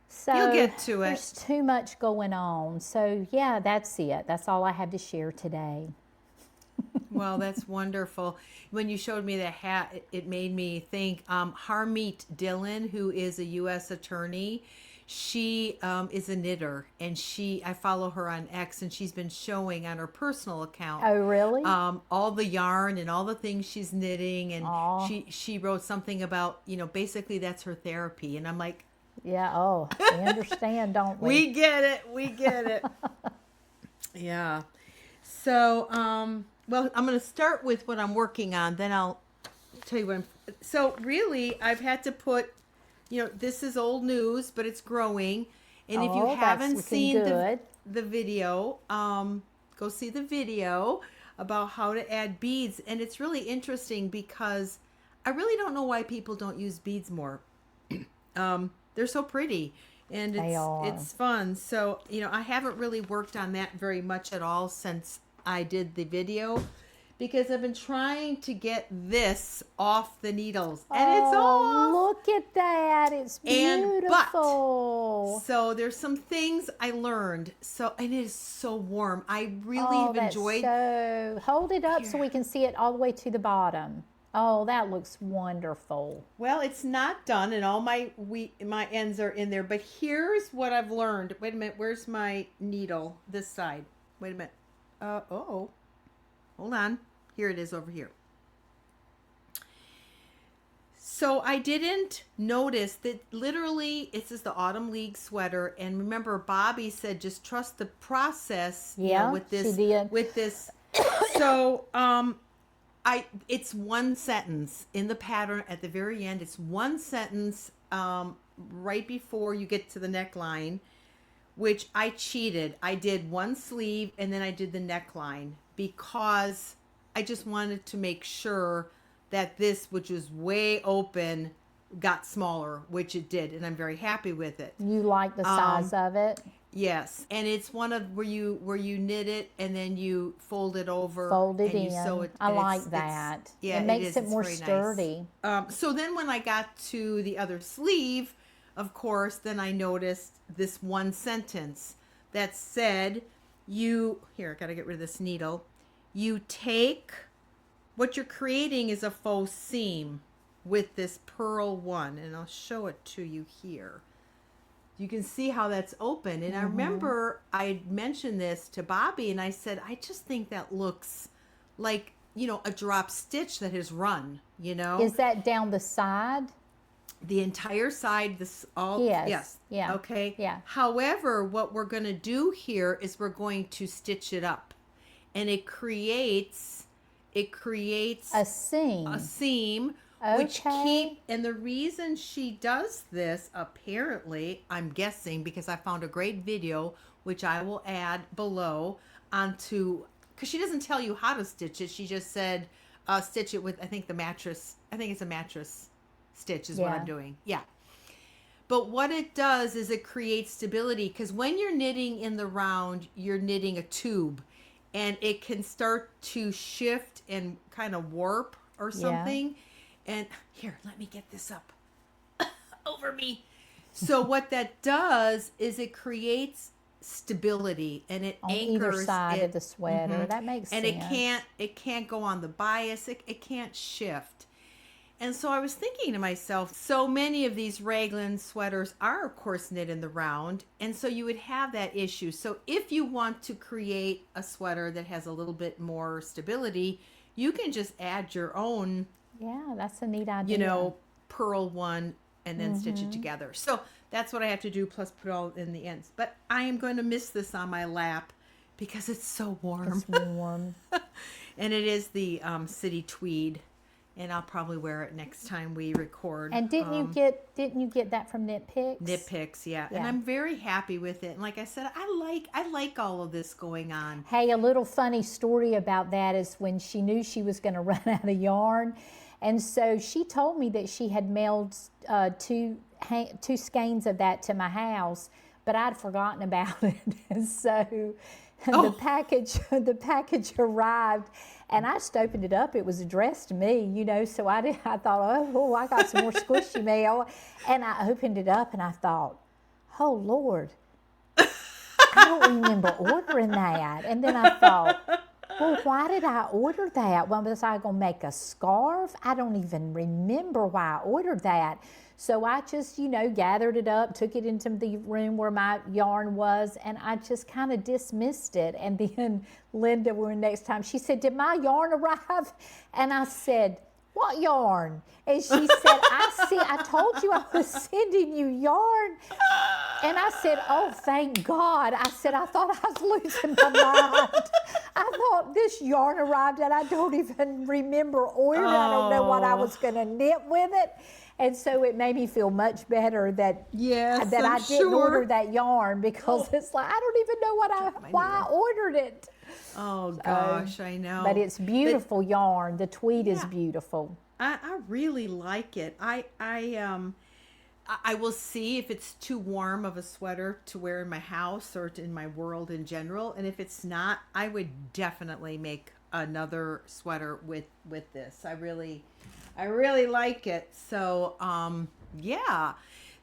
So You'll get to it. There's too much going on. So yeah, that's it. That's all I have to share today. Well, that's wonderful. When you showed me the hat, it made me think, Harmeet Dillon, who is a U.S. attorney, she is a knitter, and I follow her on X, and she's been showing on her personal account. Oh, really? All the yarn and all the things she's knitting, and Aw. she wrote something about, basically that's her therapy, and I'm like, Yeah, we understand, don't we? we get it. Yeah. So, well, I'm going to start with what I'm working on, then I'll tell you what so really, I've had to put, this is old news, but it's growing. And if you that's haven't looking seen good. the video, go see the video about how to add beads. And it's really interesting because I really don't know why people don't use beads more. They're so pretty and it's fun. So, I haven't really worked on that very much at all since I did the video, because I've been trying to get this off the needles, and it's off. Look at that. It's beautiful. So there's some things I learned. And it is so warm. I really have enjoyed. So hold it up so we can see it all the way to the bottom. Oh, that looks wonderful. Well, it's not done, and all my ends are in there. But here's what I've learned. Wait a minute. Where's my needle? This side. Wait a minute. Hold on. Here it is over here. So I didn't notice that literally this is the Autumn League sweater, and remember Bobby said just trust the process. Yeah, with this. she did. With this. So it's one sentence in the pattern at the very end. It's one sentence right before you get to the neckline, which I cheated. I did one sleeve and then I did the neckline because I just wanted to make sure that this, which was way open, got smaller, which it did, and I'm very happy with it. You like the size of it? Yes, and it's one of where you knit it and then you fold it over, Fold it and in. you sew it. I and like that. It makes it more sturdy. So then when I got to the other sleeve, of course, then I noticed this one sentence that said, I gotta get rid of this needle. You take, what you're creating is a faux seam with this purl one, and I'll show it to you here. You can see how that's open. And I remember I mentioned this to Bobby, and I said, I just think that looks like, a drop stitch that has run, Is that down the side? The entire side, yes. Yeah. Okay. Yeah. However, what we're going to do here is we're going to stitch it up, and it creates A seam. Okay. And the reason she does this, apparently, I'm guessing, because I found a great video, which I will add below because she doesn't tell you how to stitch it. She just said, stitch it with, I think it's a mattress stitch is what I'm doing. Yeah. But what it does is it creates stability, because when you're knitting in the round, you're knitting a tube, and it can start to shift and kind of warp or something. Yeah. And here, let me get this up over me. So what that does is it creates stability, and it on anchors either side of the sweater. That makes sense. And it can't go on the bias. It can't shift. And so I was thinking to myself, so many of these raglan sweaters are, of course, knit in the round, and so you would have that issue. So if you want to create a sweater that has a little bit more stability, you can just add your own. Yeah, that's a neat idea. Purl one and then stitch it together. So that's what I have to do, plus put all in the ends. But I am going to miss this on my lap because it's so warm. It's warm. And it is the city tweed, and I'll probably wear it next time we record. And didn't you get that from Knit Picks? Knit Picks, yeah. And I'm very happy with it. And like I said, I like all of this going on. Hey, a little funny story about that is when she knew she was going to run out of yarn, And so she told me that she had mailed two skeins of that to my house, but I'd forgotten about it. And so the package arrived, and I just opened it up. It was addressed to me, you know, so I thought, oh, I got some more squishy mail. And I opened it up, and I thought, oh, Lord, I don't remember ordering that. And then I thought, well, why did I order that? Well, was I going to make a scarf? I don't even remember why I ordered that. So I just, you know, gathered it up, took it into the room where my yarn was, and I just kind of dismissed it. And then Linda, next time, she said, did my yarn arrive? And I said, what yarn? And she said, I told you I was sending you yarn. And I said, oh, thank God. I said, I thought I was losing my mind. I thought this yarn arrived and I don't even remember ordering. I don't know what I was going to knit with it. And so it made me feel much better that I didn't order that yarn, because it's like, I don't even know why I ordered it. Oh, gosh, I know. But it's beautiful yarn. The tweed is beautiful. I really like it. I will see if it's too warm of a sweater to wear in my house or in my world in general. And if it's not, I would definitely make another sweater with this. I really like it. So, yeah.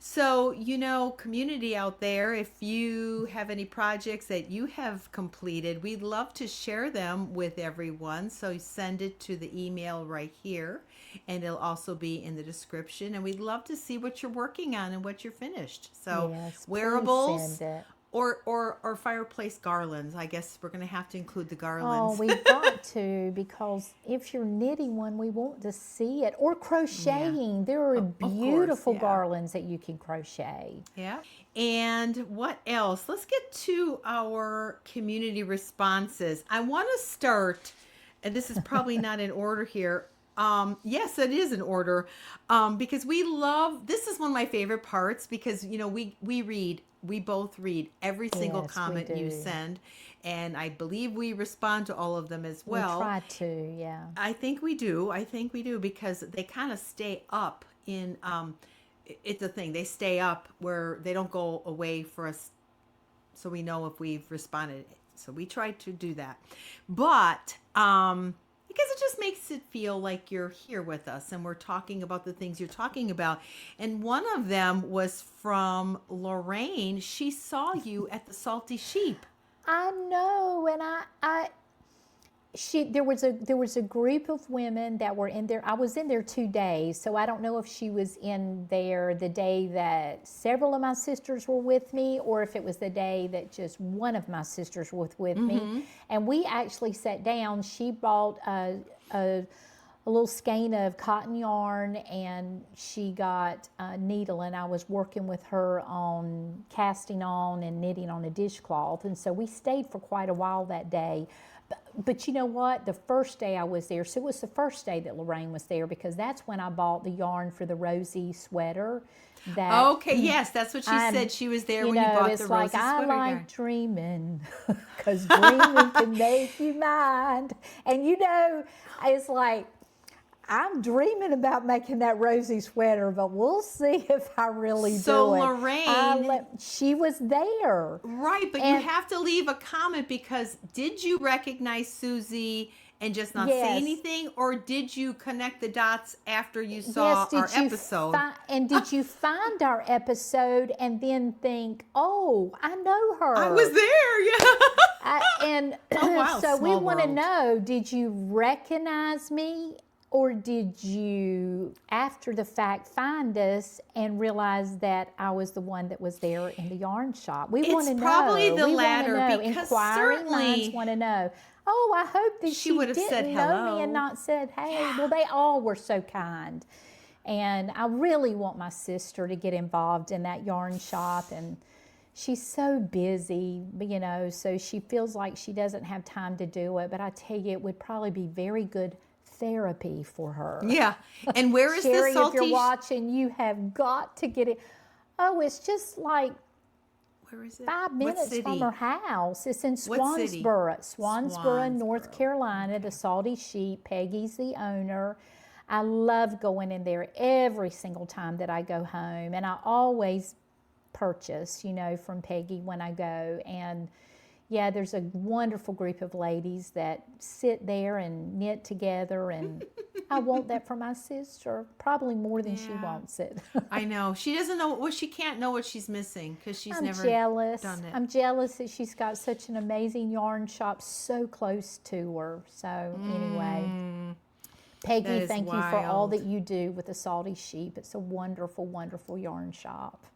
So, you know, community out there, if you have any projects that you have completed, we'd love to share them with everyone. So send it to the email right here, and it'll also be in the description. And we'd love to see what you're working on and what you're finished. So yes, wearables send it. or fireplace garlands. I guess we're going to have to include the garlands. Oh, we've got to, because if you're knitting one, we want to see it. Or crocheting. There are beautiful garlands that you can crochet. Yeah. And what else? Let's get to our community responses. I want to start, and this is probably not in order here. Yes, it is in order, because this is one of my favorite parts, because, you know, we both read every single comment you send, and I believe we respond to all of them as well. We try to, yeah. I think we do, because they kind of stay up in, it's a thing, they stay up where they don't go away for us, so we know if we've responded. So we try to do that. But, because it just makes it feel like you're here with us and we're talking about the things you're talking about. And one of them was from Lorraine. She saw you at the Salty Sheep. I know, and there was a group of women that were in there. I was in there 2 days, so I don't know if she was in there the day that several of my sisters were with me, or if it was the day that just one of my sisters was with me. And we actually sat down. She bought a little skein of cotton yarn, and she got a needle, and I was working with her on casting on and knitting on a dishcloth. And so we stayed for quite a while that day. But you know what? The first day I was there, so it was the first day that Lorraine was there, because that's when I bought the yarn for the Rosie sweater. Yes, that's what she said. She was there when you bought the Rosie sweater. It's like, I like dreaming, because dreaming can make you mind. And you know, it's like, I'm dreaming about making that Rosie sweater, but we'll see if I really do it. So Lorraine, she was there. Right, but you have to leave a comment, because did you recognize Susie and just not say anything, or did you connect the dots after you saw our episode? And did you find our episode and then think, oh, I know her? I was there, yeah. So we want to know, did you recognize me? Or did you, after the fact, find us and realize that I was the one that was there in the yarn shop? We want to know. It's probably the latter, because inquiring minds want to know. Oh, I hope that she would have said didn't hello know me and not said, hey. Well, they all were so kind. And I really want my sister to get involved in that yarn shop. And she's so busy, you know, so she feels like she doesn't have time to do it. But I tell you, it would probably be very good therapy for her. Yeah. And where is Sherry, this Salty? If you're watching, you have got to get it. Oh, it's just like, where is it? 5 minutes from her house. It's in Swansboro, North Carolina, the Salty Sheep. Peggy's the owner. I love going in there every single time that I go home, and I always purchase, from Peggy when I go. And yeah, there's a wonderful group of ladies that sit there and knit together, and I want that for my sister, probably more than she wants it. I know. She doesn't know, well, she can't know what she's missing because she's never jealous. done it. I'm jealous that she's got such an amazing yarn shop so close to her. So anyway, Peggy, thank you for all that you do with the Salty Sheep. It's a wonderful, wonderful yarn shop.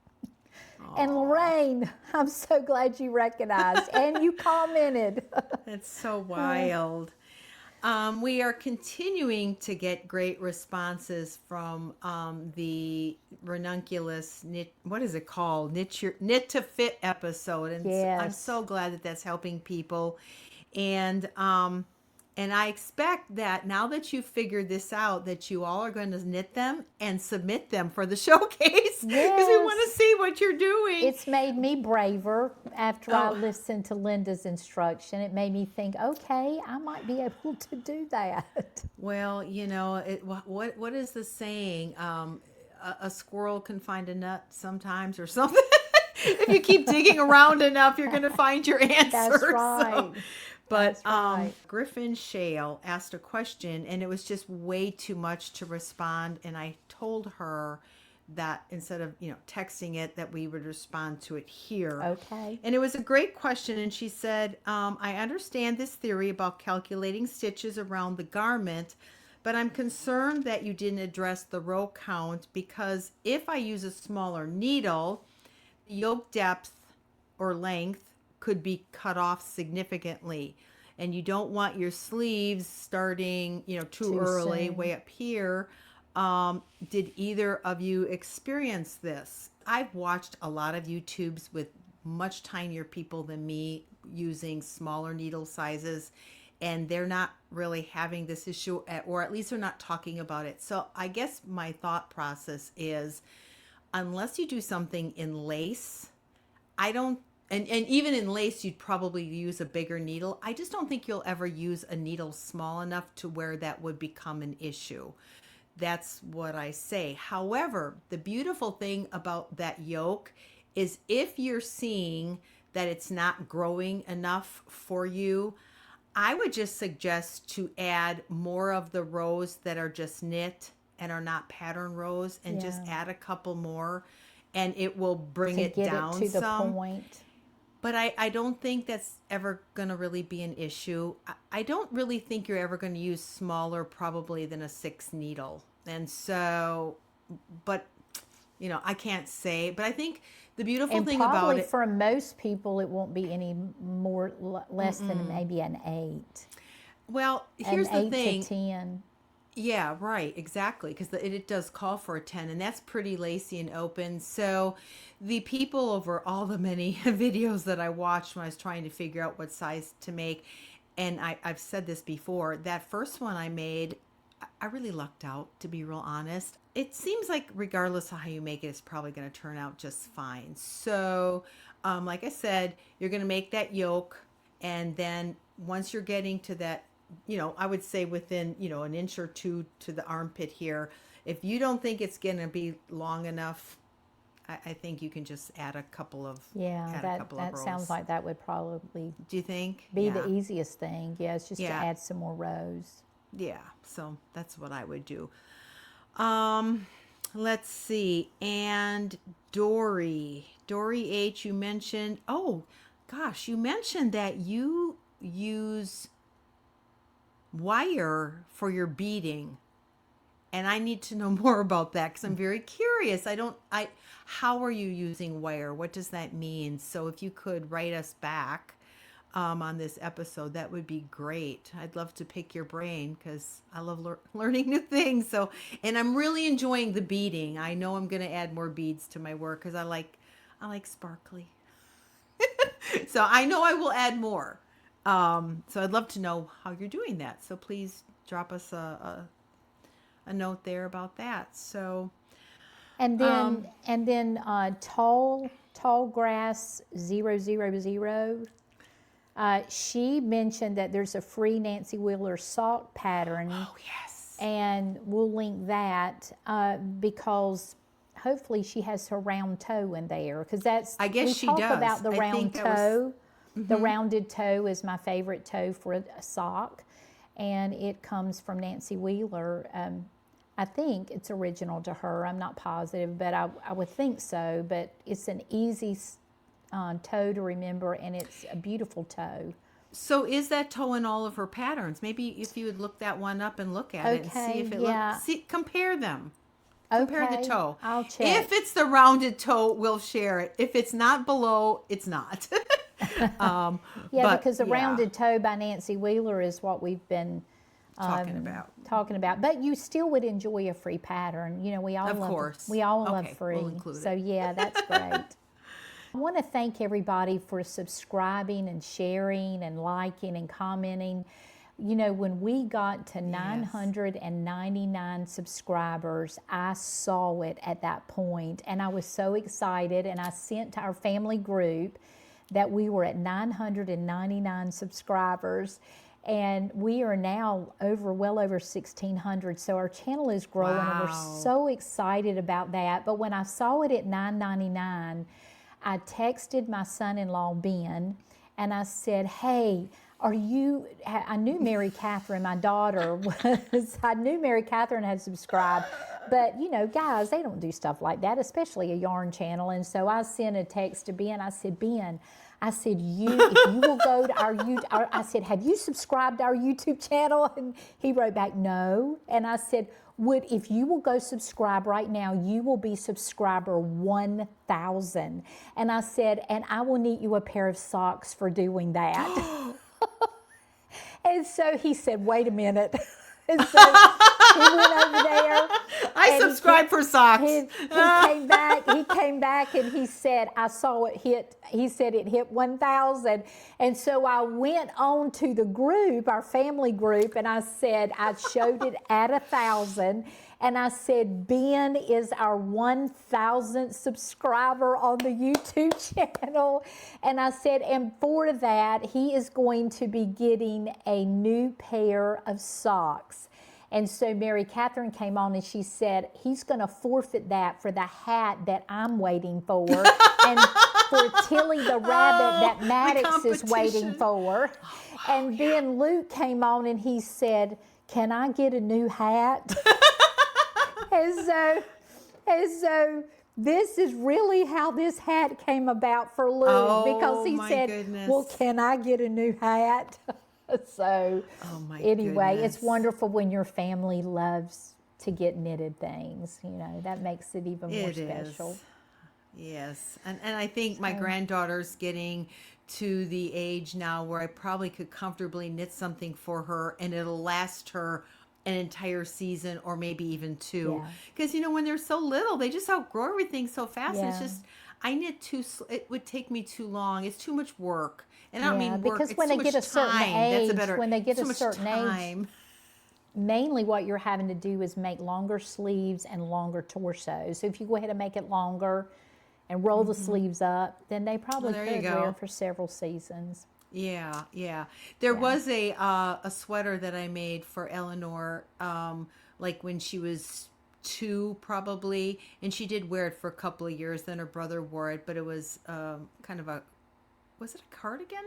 And Lorraine, I'm so glad you recognized and you commented. That's so wild. We are continuing to get great responses from the Ranunculus knit. What is it called? Knit to Fit episode, and I'm so glad that that's helping people. And I expect that now that you've figured this out, that you all are going to knit them and submit them for the showcase, because we want to see what you're doing. It's made me braver after I listened to Linda's instruction. It made me think, okay, I might be able to do that. Well, what is the saying? A squirrel can find a nut sometimes, or something. If you keep digging around enough, you're going to find your answer. That's right. But Griffin Shale asked a question, and it was just way too much to respond. And I told her that instead of texting it, that we would respond to it here. Okay. And it was a great question. And she said, I understand this theory about calculating stitches around the garment, but I'm concerned that you didn't address the row count, because if I use a smaller needle, yoke depth or length could be cut off significantly, and you don't want your sleeves starting too early soon. Way up here. Did either of you experience this? I've watched a lot of YouTubes with much tinier people than me using smaller needle sizes, and they're not really having this issue, or at least they're not talking about it. So I guess my thought process is, unless you do something in lace, and even in lace, you'd probably use a bigger needle. I just don't think you'll ever use a needle small enough to where that would become an issue. That's what I say. However, the beautiful thing about that yoke is if you're seeing that it's not growing enough for you, I would just suggest to add more of the rows that are just knit and are not pattern rows, and just add a couple more, and it will bring it down to some. The point. But I don't think that's ever going to really be an issue. I don't really think you're ever going to use smaller probably than a 6 needle. And so, but, I can't say. But I think the beautiful thing about it, for most people, it won't be any less than maybe an 8. Well, here's the thing. 8 to 10. Yeah, right, exactly, because it does call for a 10, and that's pretty lacy and open. So the people over all the many videos that I watched when I was trying to figure out what size to make, and I've said this before, that first one I made, I really lucked out, to be real honest. It seems like regardless of how you make it, it's probably going to turn out just fine. So like I said, you're going to make that yoke, and then once you're getting to that, I would say within, an inch or two to the armpit here, if you don't think it's going to be long enough, I think you can just add a couple of that sounds like that would probably do you think be the easiest thing. It's just to add some more rows. Yeah, so that's what I would do. Let's see. And Dory H, you mentioned, you mentioned that you use wire for your beading, and I need to know more about that, because I'm very curious. How are you using wire? What does that mean? So if you could write us back on this episode, that would be great. I'd love to pick your brain, because I love learning new things. So, and I'm really enjoying the beading. I know I'm going to add more beads to my work, because I like sparkly. So I know I will add more. So I'd love to know how you're doing that. So please drop us a note there about that. So, and then tall grass 000. She mentioned that there's a free Nancy Wheeler sock pattern. Oh yes. And we'll link that because hopefully she has her round toe in there, because that's, I guess we she talk does. about the I round think that was- toe. The rounded toe is my favorite toe for a sock, and it comes from Nancy Wheeler. I think it's original to her. I'm not positive, but I would think so. But it's an easy toe to remember, and it's a beautiful toe. So is that toe in all of her patterns? Maybe if you would look that one up and look at it and see if it looks, compare them. Compare the toe. I'll check. If it's the rounded toe, we'll share it. If it's not below, it's not. Because the rounded toe by Nancy Wheeler is what we've been talking about. But you still would enjoy a free pattern. You know, we all Of love course. we all love Okay, free. we'll include So it. yeah, that's great. I want to thank everybody for subscribing and sharing and liking and commenting. You know, when we got to 999 subscribers, I saw it at that point, and I was so excited, and I sent to our family group that we were at 999 subscribers, and we are now well over 1,600. So our channel is growing, and we're so excited about that. But when I saw it at 999, I texted my son-in-law, Ben, and I said, hey, I knew Mary Catherine, my daughter, I knew Mary Catherine had subscribed, but you know, guys, they don't do stuff like that, especially a yarn channel. And so I sent a text to Ben. I said, Ben, if you will go to our YouTube, I said, have you subscribed to our YouTube channel? And he wrote back, no. And I said, if you will go subscribe right now, you will be subscriber 1,000. And I said, and I will knit you a pair of socks for doing that. And so he said, wait a minute. And so he went over there. I subscribe for socks. He came back and he said, I saw it hit, he said it hit 1,000. And so I went on to the group, our family group, and I said, I showed it at 1,000. And I said, Ben is our 1,000th subscriber on the YouTube channel. And I said, and for that, he is going to be getting a new pair of socks. And so Mary Catherine came on and she said, he's going to forfeit that for the hat that I'm waiting for. And for Tilly the rabbit that Maddox is waiting for. And then Luke came on and he said, can I get a new hat? And so this is really how this hat came about for Luke, because he said, well, can I get a new hat? So anyway, it's wonderful when your family loves to get knitted things. You know, that makes it even more special. Yes. And I think my granddaughter's getting to the age now where I probably could comfortably knit something for her and it'll last her an entire season or maybe even two. Because, you know, when they're so little, they just outgrow everything so fast. Yeah. It's just, I knit it would take me too long. It's too much work. And I don't mean work, because it's when too they get much a certain time. age, That's a better, when they get too a much certain time. age, mainly what you're having to do is make longer sleeves and longer torsos. So if you go ahead and make it longer and roll the sleeves up, then they probably could wear it for several seasons. Yeah, yeah. There was a sweater that I made for Eleanor, like when she was 2 probably, and she did wear it for a couple of years. Then her brother wore it, but it was kind of was it a cardigan?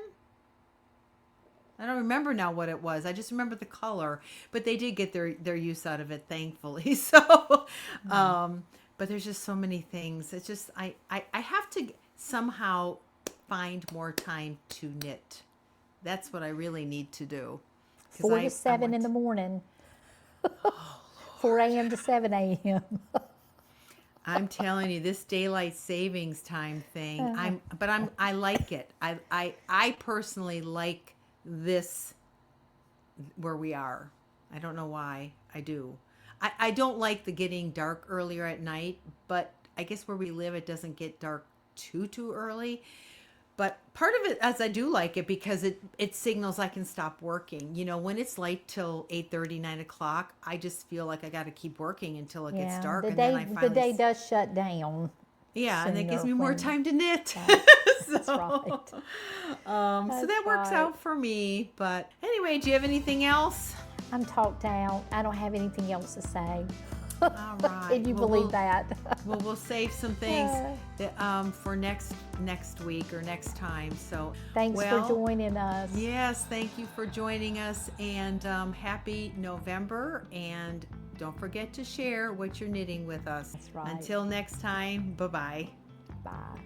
I don't remember now what it was. I just remember the color, but they did get their use out of it, thankfully. So, but there's just so many things. It's just I have to somehow find more time to knit. That's what I really need to do. 4 to 7 in the morning. 4 a.m. to 7 a.m. I'm telling you, this daylight savings time thing. I like it. I personally like this where we are. I don't know why. I do. I don't like the getting dark earlier at night, but I guess where we live, it doesn't get dark too early. But part of it, as I do like it, because it signals I can stop working. You know, when it's light till 8:30, 9 o'clock, I just feel like I got to keep working until it gets dark. The day does shut down. Yeah, and it gives me more time to knit. That's right. So that works out for me. But anyway, do you have anything else? I'm talked out. I don't have anything else to say. All right. Can you believe that? Well, we'll save some things for next week or next time. So Thanks for joining us. Yes, thank you for joining us, and happy November. And don't forget to share what you're knitting with us. That's right. Until next time, bye-bye. Bye.